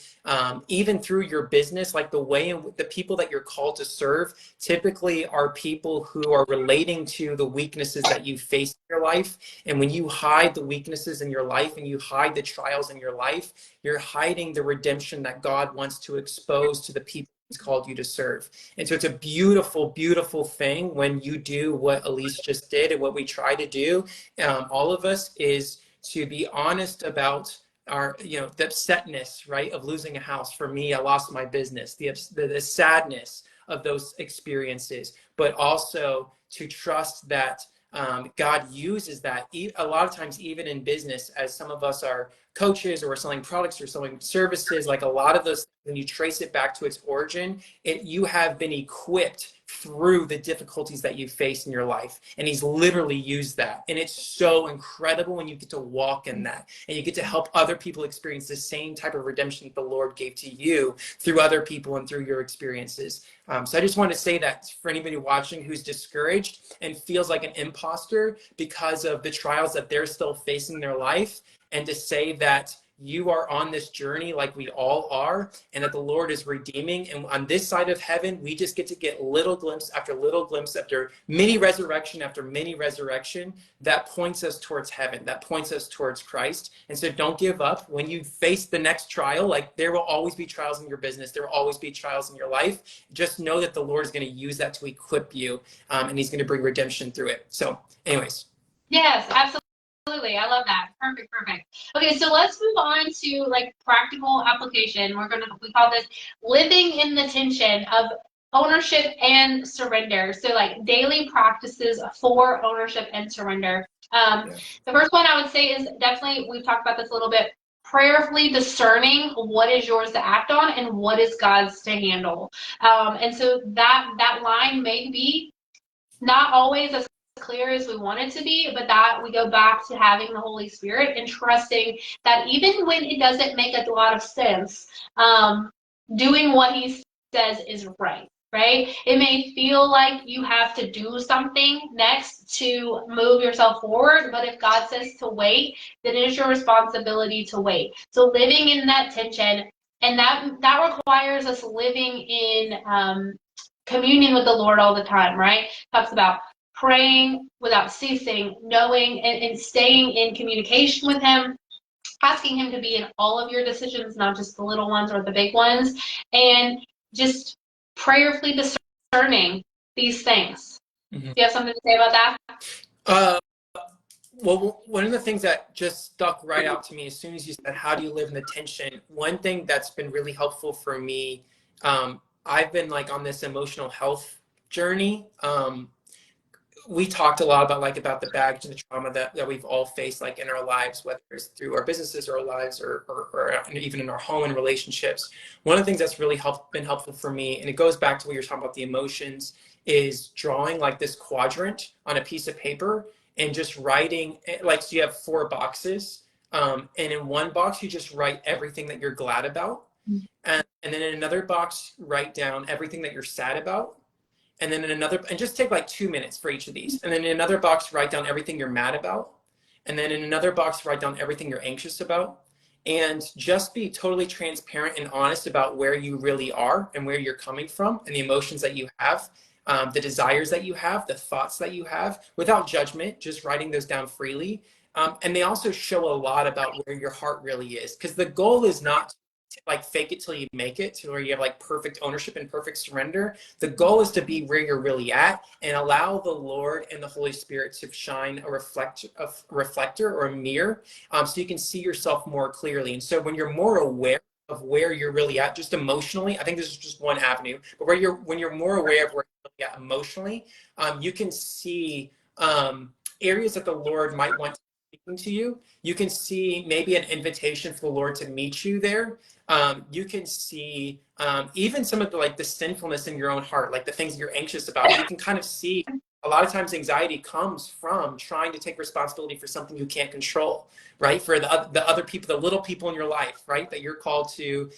even through your business. Like, the way in the people that you're called to serve typically are people who are relating to the weaknesses that you face in your life. And when you hide the weaknesses in your life and you hide the trials in your life, you're hiding the redemption that God wants to expose to the people He's called you to serve. And so it's a beautiful, beautiful thing when you do what Elise just did and what we try to do, all of us, is to be honest about our, the upsetness, right, of losing a house. For me, I lost my business, the sadness of those experiences, but also to trust that God uses that a lot of times, even in business, as some of us are coaches or we're selling products or selling services, like a lot of those, when you trace it back to its origin, you have been equipped through the difficulties that you face in your life. And he's literally used that. And it's so incredible when you get to walk in that and you get to help other people experience the same type of redemption that the Lord gave to you through other people and through your experiences. So I just want to say that for anybody watching who's discouraged and feels like an imposter because of the trials that they're still facing in their life, and to say that you are on this journey like we all are, and that the Lord is redeeming. And on this side of heaven, we just get little glimpse after mini resurrection after mini resurrection that points us towards heaven, that points us towards Christ. And so don't give up. When you face the next trial, like there will always be trials in your business, there will always be trials in your life. Just know that the Lord is going to use that to equip you, and he's going to bring redemption through it. So anyways. Yes, absolutely. Absolutely. I love that. Perfect. Perfect. Okay. So let's move on to like practical application. We call this living in the tension of ownership and surrender. So like daily practices for ownership and surrender. The first one I would say is definitely, we've talked about this a little bit, prayerfully discerning what is yours to act on and what is God's to handle. And so that line may be not always as clear as we want it to be, but that we go back to having the Holy Spirit and trusting that even when it doesn't make a lot of sense, doing what he says is right. Right? It may feel like you have to do something next to move yourself forward, but if God says to wait, then it is your responsibility to wait. So living in that tension, and that requires us living in communion with the Lord all the time, right? Talks about praying without ceasing, knowing and staying in communication with him, asking him to be in all of your decisions, not just the little ones or the big ones, and just prayerfully discerning these things. Mm-hmm. Do you have something to say about that? Well, one of the things that just stuck right out to me as soon as you said, how do you live in the tension? One thing that's been really helpful for me, I've been like on this emotional health journey. We talked a lot about the baggage and the trauma that we've all faced like in our lives, whether it's through our businesses or our lives or even in our home and relationships. One of the things that's really been helpful for me, and it goes back to what you're talking about, the emotions, is drawing like this quadrant on a piece of paper and just writing, like, so you have 4 boxes, and in one box you just write everything that you're glad about, and then in another box write down everything that you're sad about. And then in another, and just take like 2 minutes for each of these. And then in another box, write down everything you're mad about. And then in another box, write down everything you're anxious about. And just be totally transparent and honest about where you really are and where you're coming from and the emotions that you have, the desires that you have, the thoughts that you have, without judgment, just writing those down freely. And they also show a lot about where your heart really is. Because the goal is not like fake it till you make it, to where you have like perfect ownership and perfect surrender. The goal is to be where you're really at and allow the Lord and the Holy Spirit to shine a reflector or a mirror, so you can see yourself more clearly. And so when you're more aware of where you're really at, just emotionally, I think this is just one avenue, but when you're more aware of where you're really at emotionally, you can see areas that the Lord might want to speaking to you. You can see maybe an invitation for the Lord to meet you there. You can see even some of the sinfulness in your own heart, like the things that you're anxious about. You can kind of see a lot of times anxiety comes from trying to take responsibility for something you can't control, right? For the other people, the little people in your life, right? That you're called to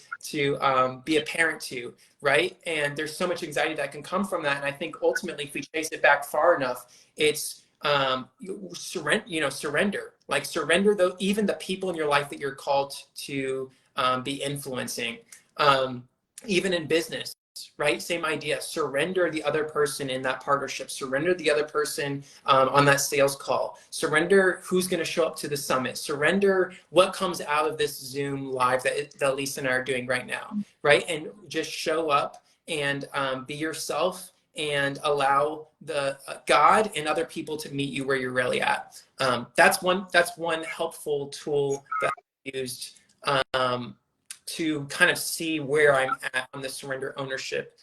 be a parent to, right? And there's so much anxiety that can come from that. And I think ultimately, if we chase it back far enough, it's surrender, even the people in your life that you're called to be influencing, even in business, right? Same idea. Surrender the other person in that partnership. Surrender the other person on that sales call. Surrender who's going to show up to the summit. Surrender what comes out of this Zoom live that Lisa and I are doing right now, right? And just show up and be yourself and allow the God and other people to meet you where you're really at. That's one helpful tool that I used to kind of see where I'm at on the surrender ownership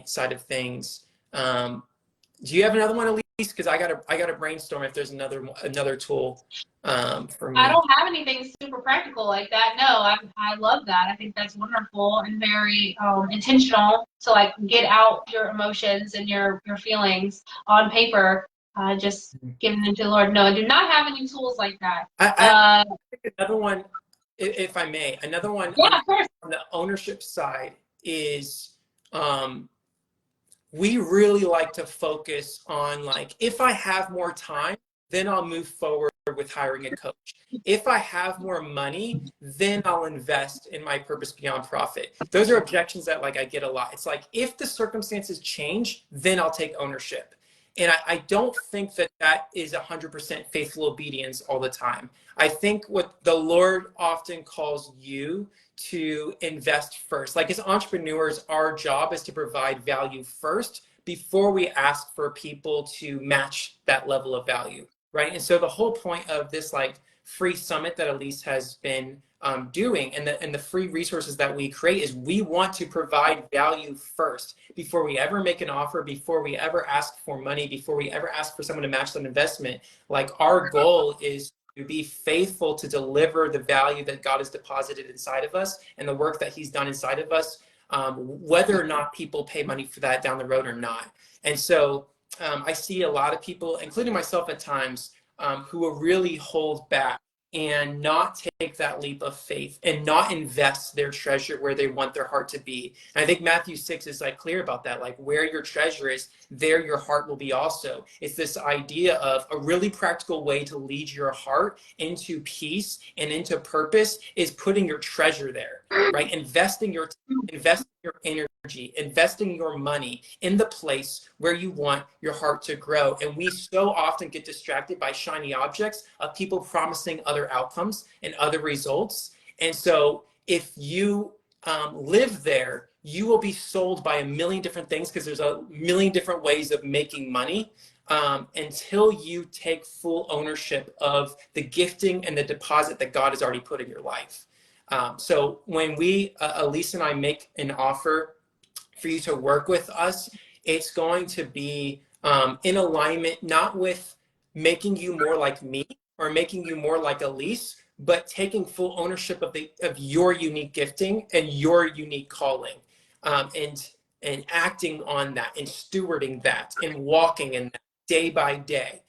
side of things. Do you have another one, Elise? Because I gotta brainstorm if there's another tool for I me. don't have anything super practical like that. No, I love that. I think that's wonderful and very intentional to like get out your emotions and your feelings on paper. Just giving them to the Lord. No, I do not have any tools like that. I think another one, if I may, another one Yeah, of course. on the ownership side is we really like to focus on like, if I have more time, then I'll move forward with hiring a coach. If I have more money, then I'll invest in my purpose beyond profit. Those are objections that like I get a lot. It's like, if the circumstances change, then I'll take ownership. And I don't think that that is 100% faithful obedience all the time. I think what the Lord often calls you to invest first. Like, as entrepreneurs, our job is to provide value first before we ask for people to match that level of value, right? And so the whole point of this like free summit that Elise has been doing, and the free resources that we create, is we want to provide value first before we ever make an offer, before we ever ask for money, before we ever ask for someone to match that investment. Like, our goal is to be faithful to deliver the value that God has deposited inside of us and the work that he's done inside of us, whether or not people pay money for that down the road or not. And so I see a lot of people, including myself at times, who will really hold back and not take that leap of faith and not invest their treasure where they want their heart to be. And I think Matthew 6 is like clear about that. Like, where your treasure is, there your heart will be also. It's this idea of a really practical way to lead your heart into peace and into purpose is putting your treasure there, right? Investing your energy, investing your money in the place where you want your heart to grow. And we so often get distracted by shiny objects of people promising other outcomes and other results. And so if you live there, you will be sold by a million different things, because there's a million different ways of making money, until you take full ownership of the gifting and the deposit that God has already put in your life. So when Elise and I make an offer for you to work with us, it's going to be in alignment, not with making you more like me or making you more like Elise, but taking full ownership of your unique gifting and your unique calling, and acting on that and stewarding that and walking in that day by day.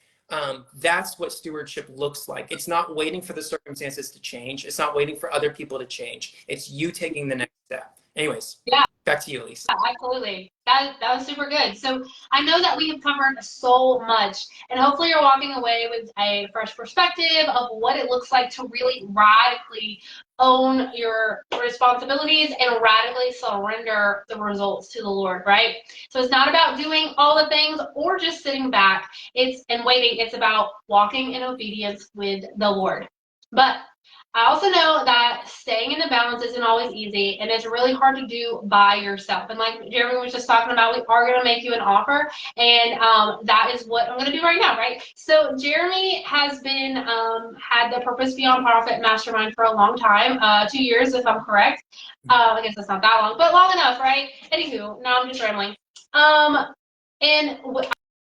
That's what stewardship looks like. It's not waiting for the circumstances to change. It's not waiting for other people to change. It's you taking the next step. Anyways, Yeah. back to you, Elise. Absolutely. That was super good. So I know that we have covered so much, and hopefully you're walking away with a fresh perspective of what it looks like to really radically own your responsibilities and radically surrender the results to the Lord, right? So it's not about doing all the things or just sitting back and waiting. It's about walking in obedience with the Lord. But I also know that staying in the balance isn't always easy, and it's really hard to do by yourself. And like Jeremy was just talking about, we are going to make you an offer, and that is what I'm going to do right now, right? So Jeremy has been had the Purpose Beyond Profit Mastermind for a long time, 2 years if I'm correct. I guess that's not that long, but long enough, right? Anywho, now I'm just rambling.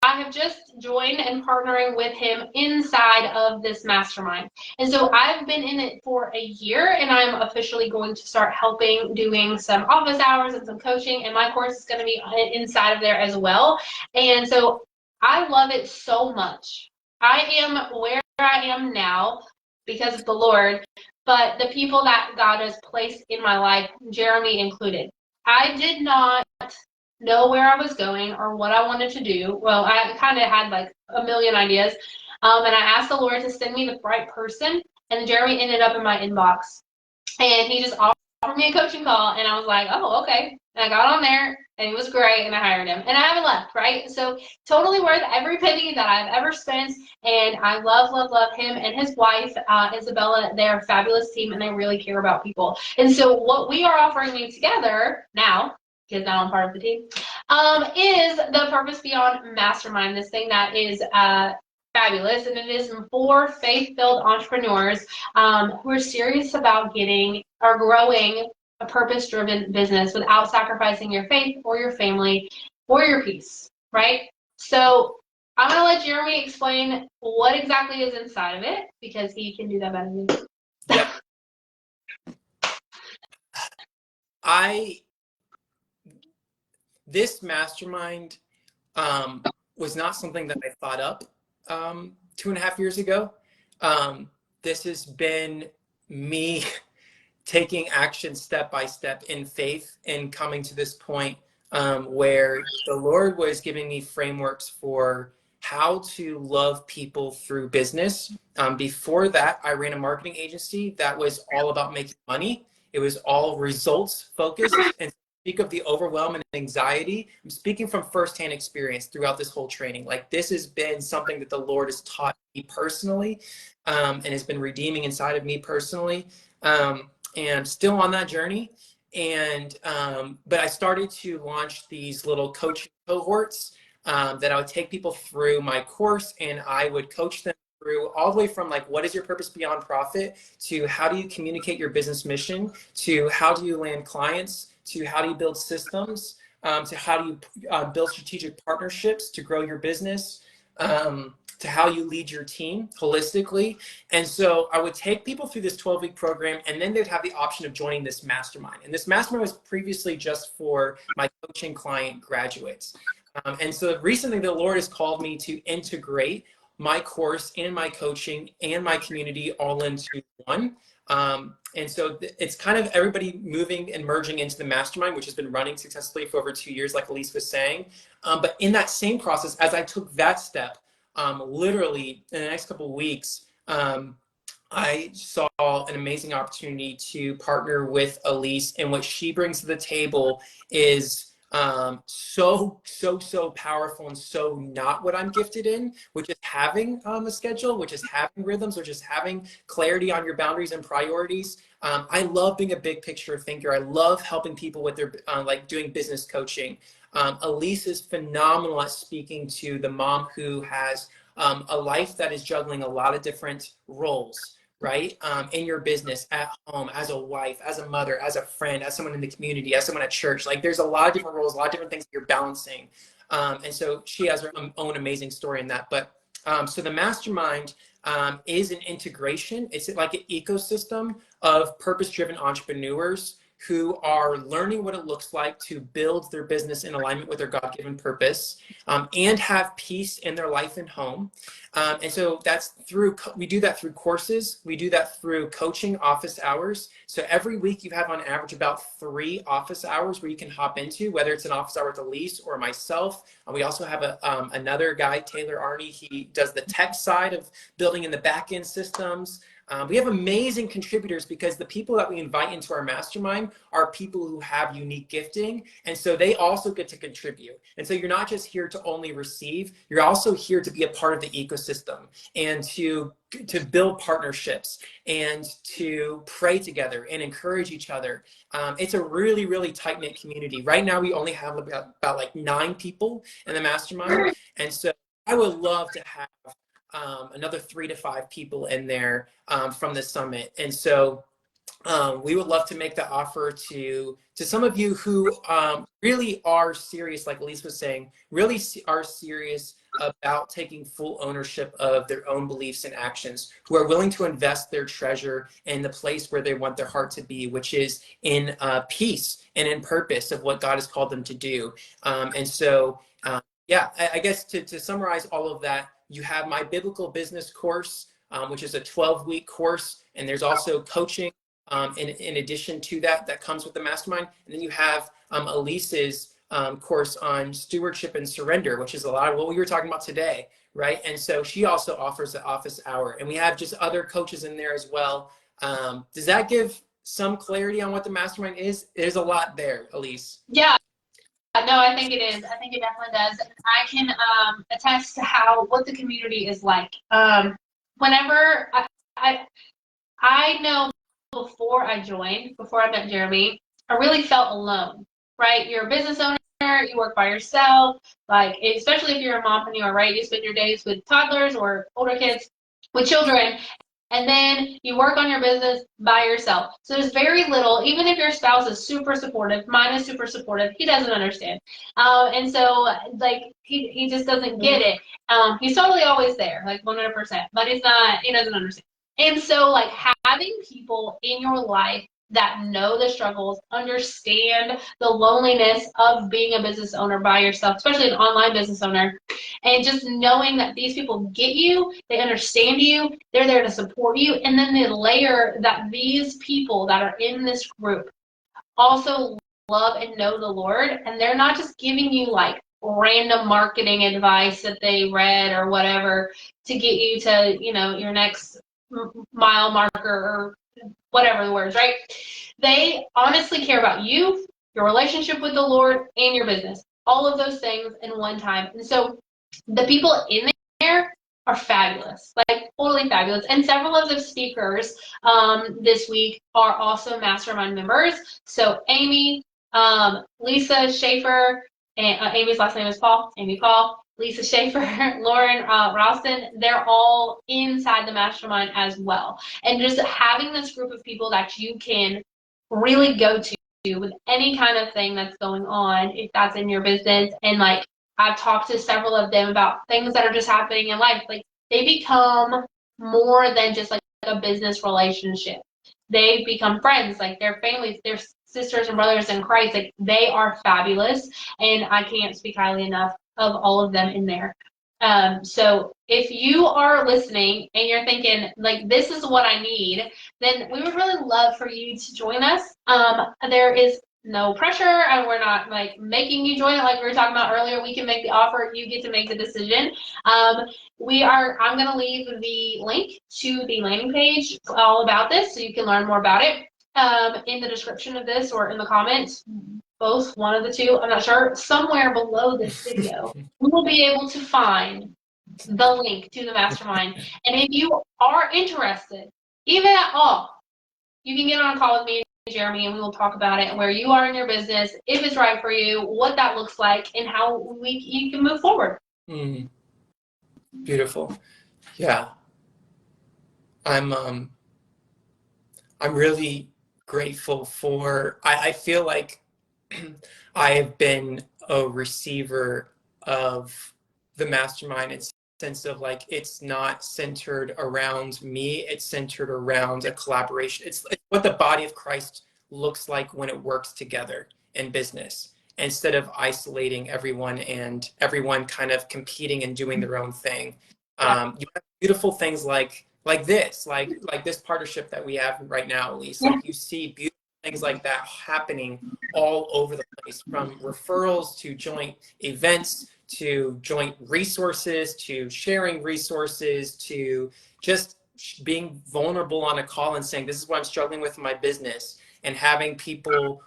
I have just joined and partnering with him inside of this mastermind. And so I've been in it for a year, and I'm officially going to start helping, doing some office hours and some coaching, and my course is going to be inside of there as well. And so I love it so much. I am where I am now because of the Lord, but the people that God has placed in my life, Jeremy included. I did not know where I was going or what I wanted to do. Well, I kind of had like a million ideas. And I asked the Lord to send me the right person. And Jeremy ended up in my inbox. And he just offered me a coaching call. And I was like, oh, okay. And I got on there, and he was great, and I hired him. And I haven't left, right? So totally worth every penny that I've ever spent. And I love, love, love him and his wife, Isabella. They're a fabulous team, and they really care about people. And so what we are offering you together now because now I'm part of the team, is the Purpose Beyond Mastermind. This thing that is fabulous, and it is for faith-filled entrepreneurs who are serious about getting or growing a purpose-driven business without sacrificing your faith or your family or your peace, right? So I'm going to let Jeremy explain what exactly is inside of it, because he can do that better than me. Yep. This mastermind was not something that I thought up 2.5 years ago. This has been me taking action step by step in faith and coming to this point where the Lord was giving me frameworks for how to love people through business. Before that, I ran a marketing agency that was all about making money. It was all results focused. And speak of the overwhelm and anxiety, I'm speaking from firsthand experience throughout this whole training. Like, this has been something that the Lord has taught me personally and has been redeeming inside of me personally. And still on that journey. And but I started to launch these little coaching cohorts that I would take people through my course, and I would coach them through all the way from like, what is your purpose beyond profit, to how do you communicate your business mission, to how do you land clients, to how do you build systems, to how do you build strategic partnerships to grow your business, to how you lead your team holistically. And so I would take people through this 12-week program, and then they'd have the option of joining this mastermind. And this mastermind was previously just for my coaching client graduates. And so recently the Lord has called me to integrate my course and my coaching and my community all into one. And so it's kind of everybody moving and merging into the mastermind, which has been running successfully for over 2 years, like Elise was saying. But in that same process, as I took that step, literally in the next couple of weeks, I saw an amazing opportunity to partner with Elise, and what she brings to the table is so powerful and so not what I'm gifted in, which is having a schedule, which is having rhythms, which is having clarity on your boundaries and priorities. I love being a big picture thinker. I love helping people with their like doing business coaching. Elise is phenomenal at speaking to the mom who has a life that is juggling a lot of different roles, right? In your business, at home, as a wife, as a mother, as a friend, as someone in the community, as someone at church. Like, there's a lot of different roles, a lot of different things that you're balancing. And so she has her own amazing story in that. But so the mastermind is an integration. It's like an ecosystem of purpose-driven entrepreneurs who are learning what it looks like to build their business in alignment with their God-given purpose, and have peace in their life and home. And so that's we do that through courses. We do that through coaching office hours. So every week you have on average about 3 office hours where you can hop into, whether it's an office hour with Elise or myself. We also have another guy, Taylor Arney. He does the tech side of building in the back-end systems. We have amazing contributors because the people that we invite into our mastermind are people who have unique gifting. And so they also get to contribute. And so you're not just here to only receive, you're also here to be a part of the ecosystem and to build partnerships and to pray together and encourage each other. It's a really, really tight-knit community. Right now, we only have about like 9 people in the mastermind. And so I would love to have another 3 to 5 people in there from the summit. And so we would love to make the offer to some of you who really are serious, like Elise was saying, really are serious about taking full ownership of their own beliefs and actions, who are willing to invest their treasure in the place where they want their heart to be, which is in peace and in purpose of what God has called them to do. And so, yeah, I guess to summarize all of that, you have my biblical business course, which is a 12-week course, and there's also coaching in addition to that comes with the mastermind. And then you have Elise's course on stewardship and surrender, which is a lot of what we were talking about today, right? And so she also offers the office hour, and we have just other coaches in there as well. Does that give some clarity on what the mastermind is? There's a lot there, Elise. Yeah. No, I think it is. I think it definitely does. And I can attest to what the community is like. Whenever I know before I met Jeremy, I really felt alone. right? You're a business owner, you work by yourself, like especially if you're a mompreneur, right? You spend your days with toddlers or older kids with children, and then you work on your business by yourself. So there's very little, even if your spouse is super supportive, mine is super supportive, he doesn't understand. And so like he just doesn't get it. He's totally always there, like 100%, but he doesn't understand. And so like having people in your life that know the struggles, understand the loneliness of being a business owner by yourself, especially an online business owner, and just knowing that these people get you, they understand you, they're there to support you, and then the layer that these people that are in this group also love and know the Lord, and they're not just giving you like random marketing advice that they read or whatever to get you to, your next mile marker or whatever the words, right? They honestly care about you, your relationship with the Lord, and your business. All of those things in one time. And so the people in there are fabulous, like totally fabulous. And several of the speakers this week are also mastermind members. So Amy, Lisa Schaefer, and Amy's last name is Paul, Amy Paul, Lisa Schaefer, Lauren Ralston, they're all inside the mastermind as well. And just having this group of people that you can really go to with any kind of thing that's going on, if that's in your business. And like I've talked to several of them about things that are just happening in life. Like they become more than just like a business relationship. They become friends, like their families, their sisters and brothers in Christ. Like they are fabulous, and I can't speak highly enough of all of them in there. So if you are listening and you're thinking like this is what I need, then we would really love for you to join us. There is no pressure, and we're not like making you join it like we were talking about earlier. We can make the offer, you get to make the decision. I'm going to leave the link to the landing page all about this so you can learn more about it in the description of this or in the comments, both, one of the two, I'm not sure. Somewhere below this video you will be able to find the link to the mastermind. And if you are interested, even at all, you can get on a call with me and Jeremy, and we will talk about it, where you are in your business, if it's right for you, what that looks like, and how you can move forward. Beautiful. Yeah. I'm really grateful for, I feel like I have been a receiver of the mastermind in sense of like it's not centered around me, it's centered around a collaboration. It's what the body of Christ looks like when it works together in business, instead of isolating everyone and everyone kind of competing and doing their own thing. You have beautiful things like this partnership that we have right now, Elise. Like you see beautiful things like that happening all over the place, from referrals to joint events to joint resources to sharing resources to just being vulnerable on a call and saying, this is what I'm struggling with in my business, and having people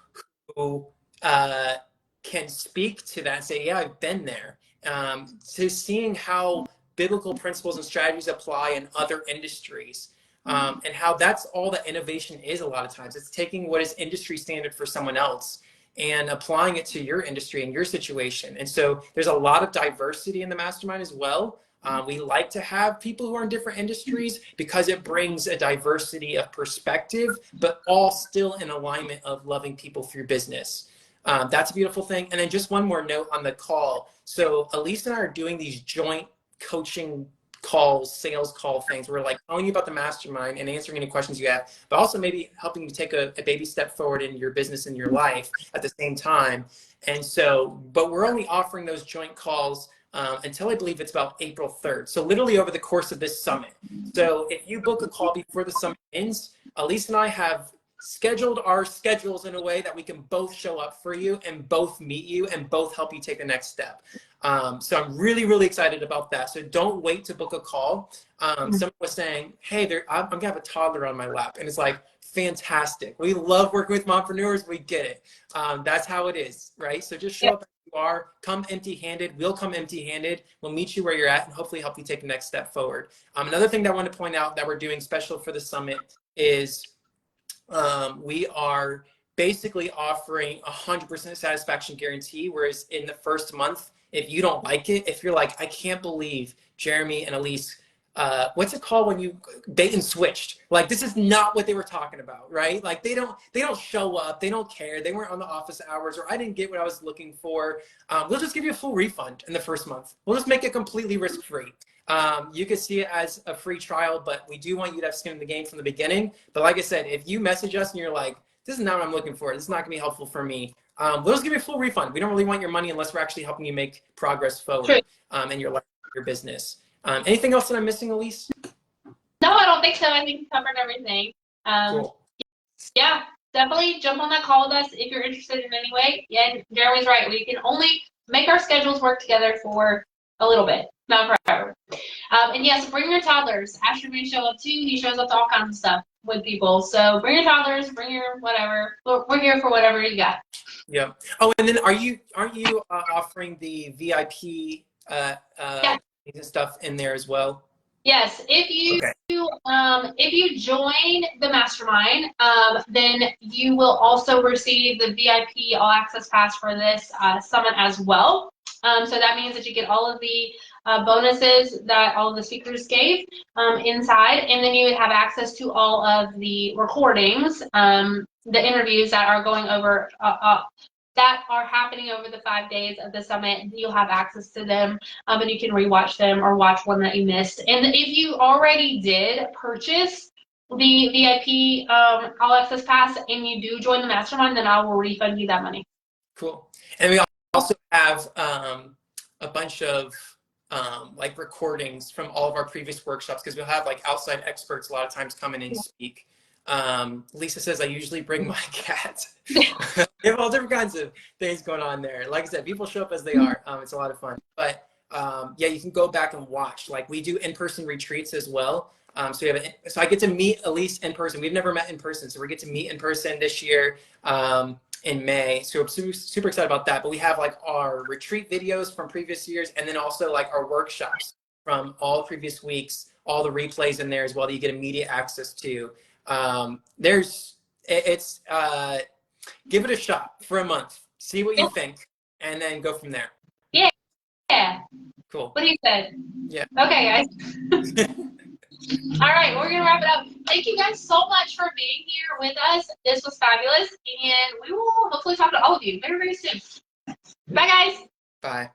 who can speak to that and say, yeah, I've been there. To seeing how biblical principles and strategies apply in other industries. And how that's all that innovation is a lot of times. It's taking what is industry standard for someone else and applying it to your industry and your situation. And so there's a lot of diversity in the mastermind as well. We like to have people who are in different industries because it brings a diversity of perspective, but all still in alignment of loving people through business. That's a beautiful thing. And then just one more note on the call. So Elise and I are doing these joint coaching calls, sales call things. We're like telling you about the mastermind and answering any questions you have, but also maybe helping you take a baby step forward in your business and your life at the same time. And so, but we're only offering those joint calls until I believe it's about April 3rd. So literally over the course of this summit. So if you book a call before the summit ends, Elise and I have scheduled our schedules in a way that we can both show up for you and both meet you and both help you take the next step. So I'm really, really excited about that. So don't wait to book a call. Someone was saying, hey, I'm gonna have a toddler on my lap. And it's like, fantastic. We love working with mompreneurs. We get it. That's how it is, right? So just show up as you are, come empty-handed. We'll come empty-handed. We'll meet you where you're at and hopefully help you take the next step forward. Another thing that I want to point out that we're doing special for the summit is we are basically offering 100% satisfaction guarantee. Whereas in the first month, if you don't like it, if you're like, I can't believe Jeremy and Elise, what's it called when you bait and switched? Like, this is not what they were talking about, right? Like, they don't show up, they don't care, they weren't on the office hours, or I didn't get what I was looking for. We'll just give you a full refund in the first month. We'll just make it completely risk-free. You can see it as a free trial, but we do want you to have skin in the game from the beginning. But like I said, if you message us and you're like, this is not what I'm looking for, this is not gonna be helpful for me, we'll just give you a full refund. We don't really want your money unless we're actually helping you make progress forward in your life, your business. Anything else that I'm missing, Elise? No, I don't think so. I think you covered everything. Cool. Yeah, definitely jump on that call with us if you're interested in any way. Yeah, Jeremy's right. We can only make our schedules work together for a little bit, not forever. And yes, bring your toddlers. Asher may show up too. He shows up to all kinds of stuff with people. So bring your toddlers, bring your whatever. We're here for whatever you got. Yeah. Oh, and then aren't you offering the VIP and stuff in there as well? Yes, if you join the mastermind, then you will also receive the VIP all access pass for this summit as well. So that means that you get all of the bonuses that all of the speakers gave inside, and then you would have access to all of the recordings, the interviews that are going over that are happening over the 5 days of the summit. You'll have access to them, and you can rewatch them or watch one that you missed. And if you already did purchase the VIP all access pass and you do join the mastermind, then I will refund you that money. Cool. And we also have a bunch of like recordings from all of our previous workshops, because we'll have like outside experts a lot of times come in and speak. Lisa says I usually bring my cat. We have all different kinds of things going on there. Like I said, people show up as they are. It's a lot of fun. But yeah, you can go back and watch. Like, we do in-person retreats as well. So I get to meet Elise in person. We've never met in person, so we get to meet in person this year in May. So I'm super excited about that. But we have like our retreat videos from previous years, and then also like our workshops from all previous weeks, all the replays in there as well that you get immediate access to. Give it a shot for a month, see what you think, and then go from there. Yeah. Cool. What he said. Yeah. Okay, guys. All right, we're gonna wrap it up. Thank you guys so much for being here with us. This was fabulous, and we will hopefully talk to all of you very, very soon. Bye, guys. Bye.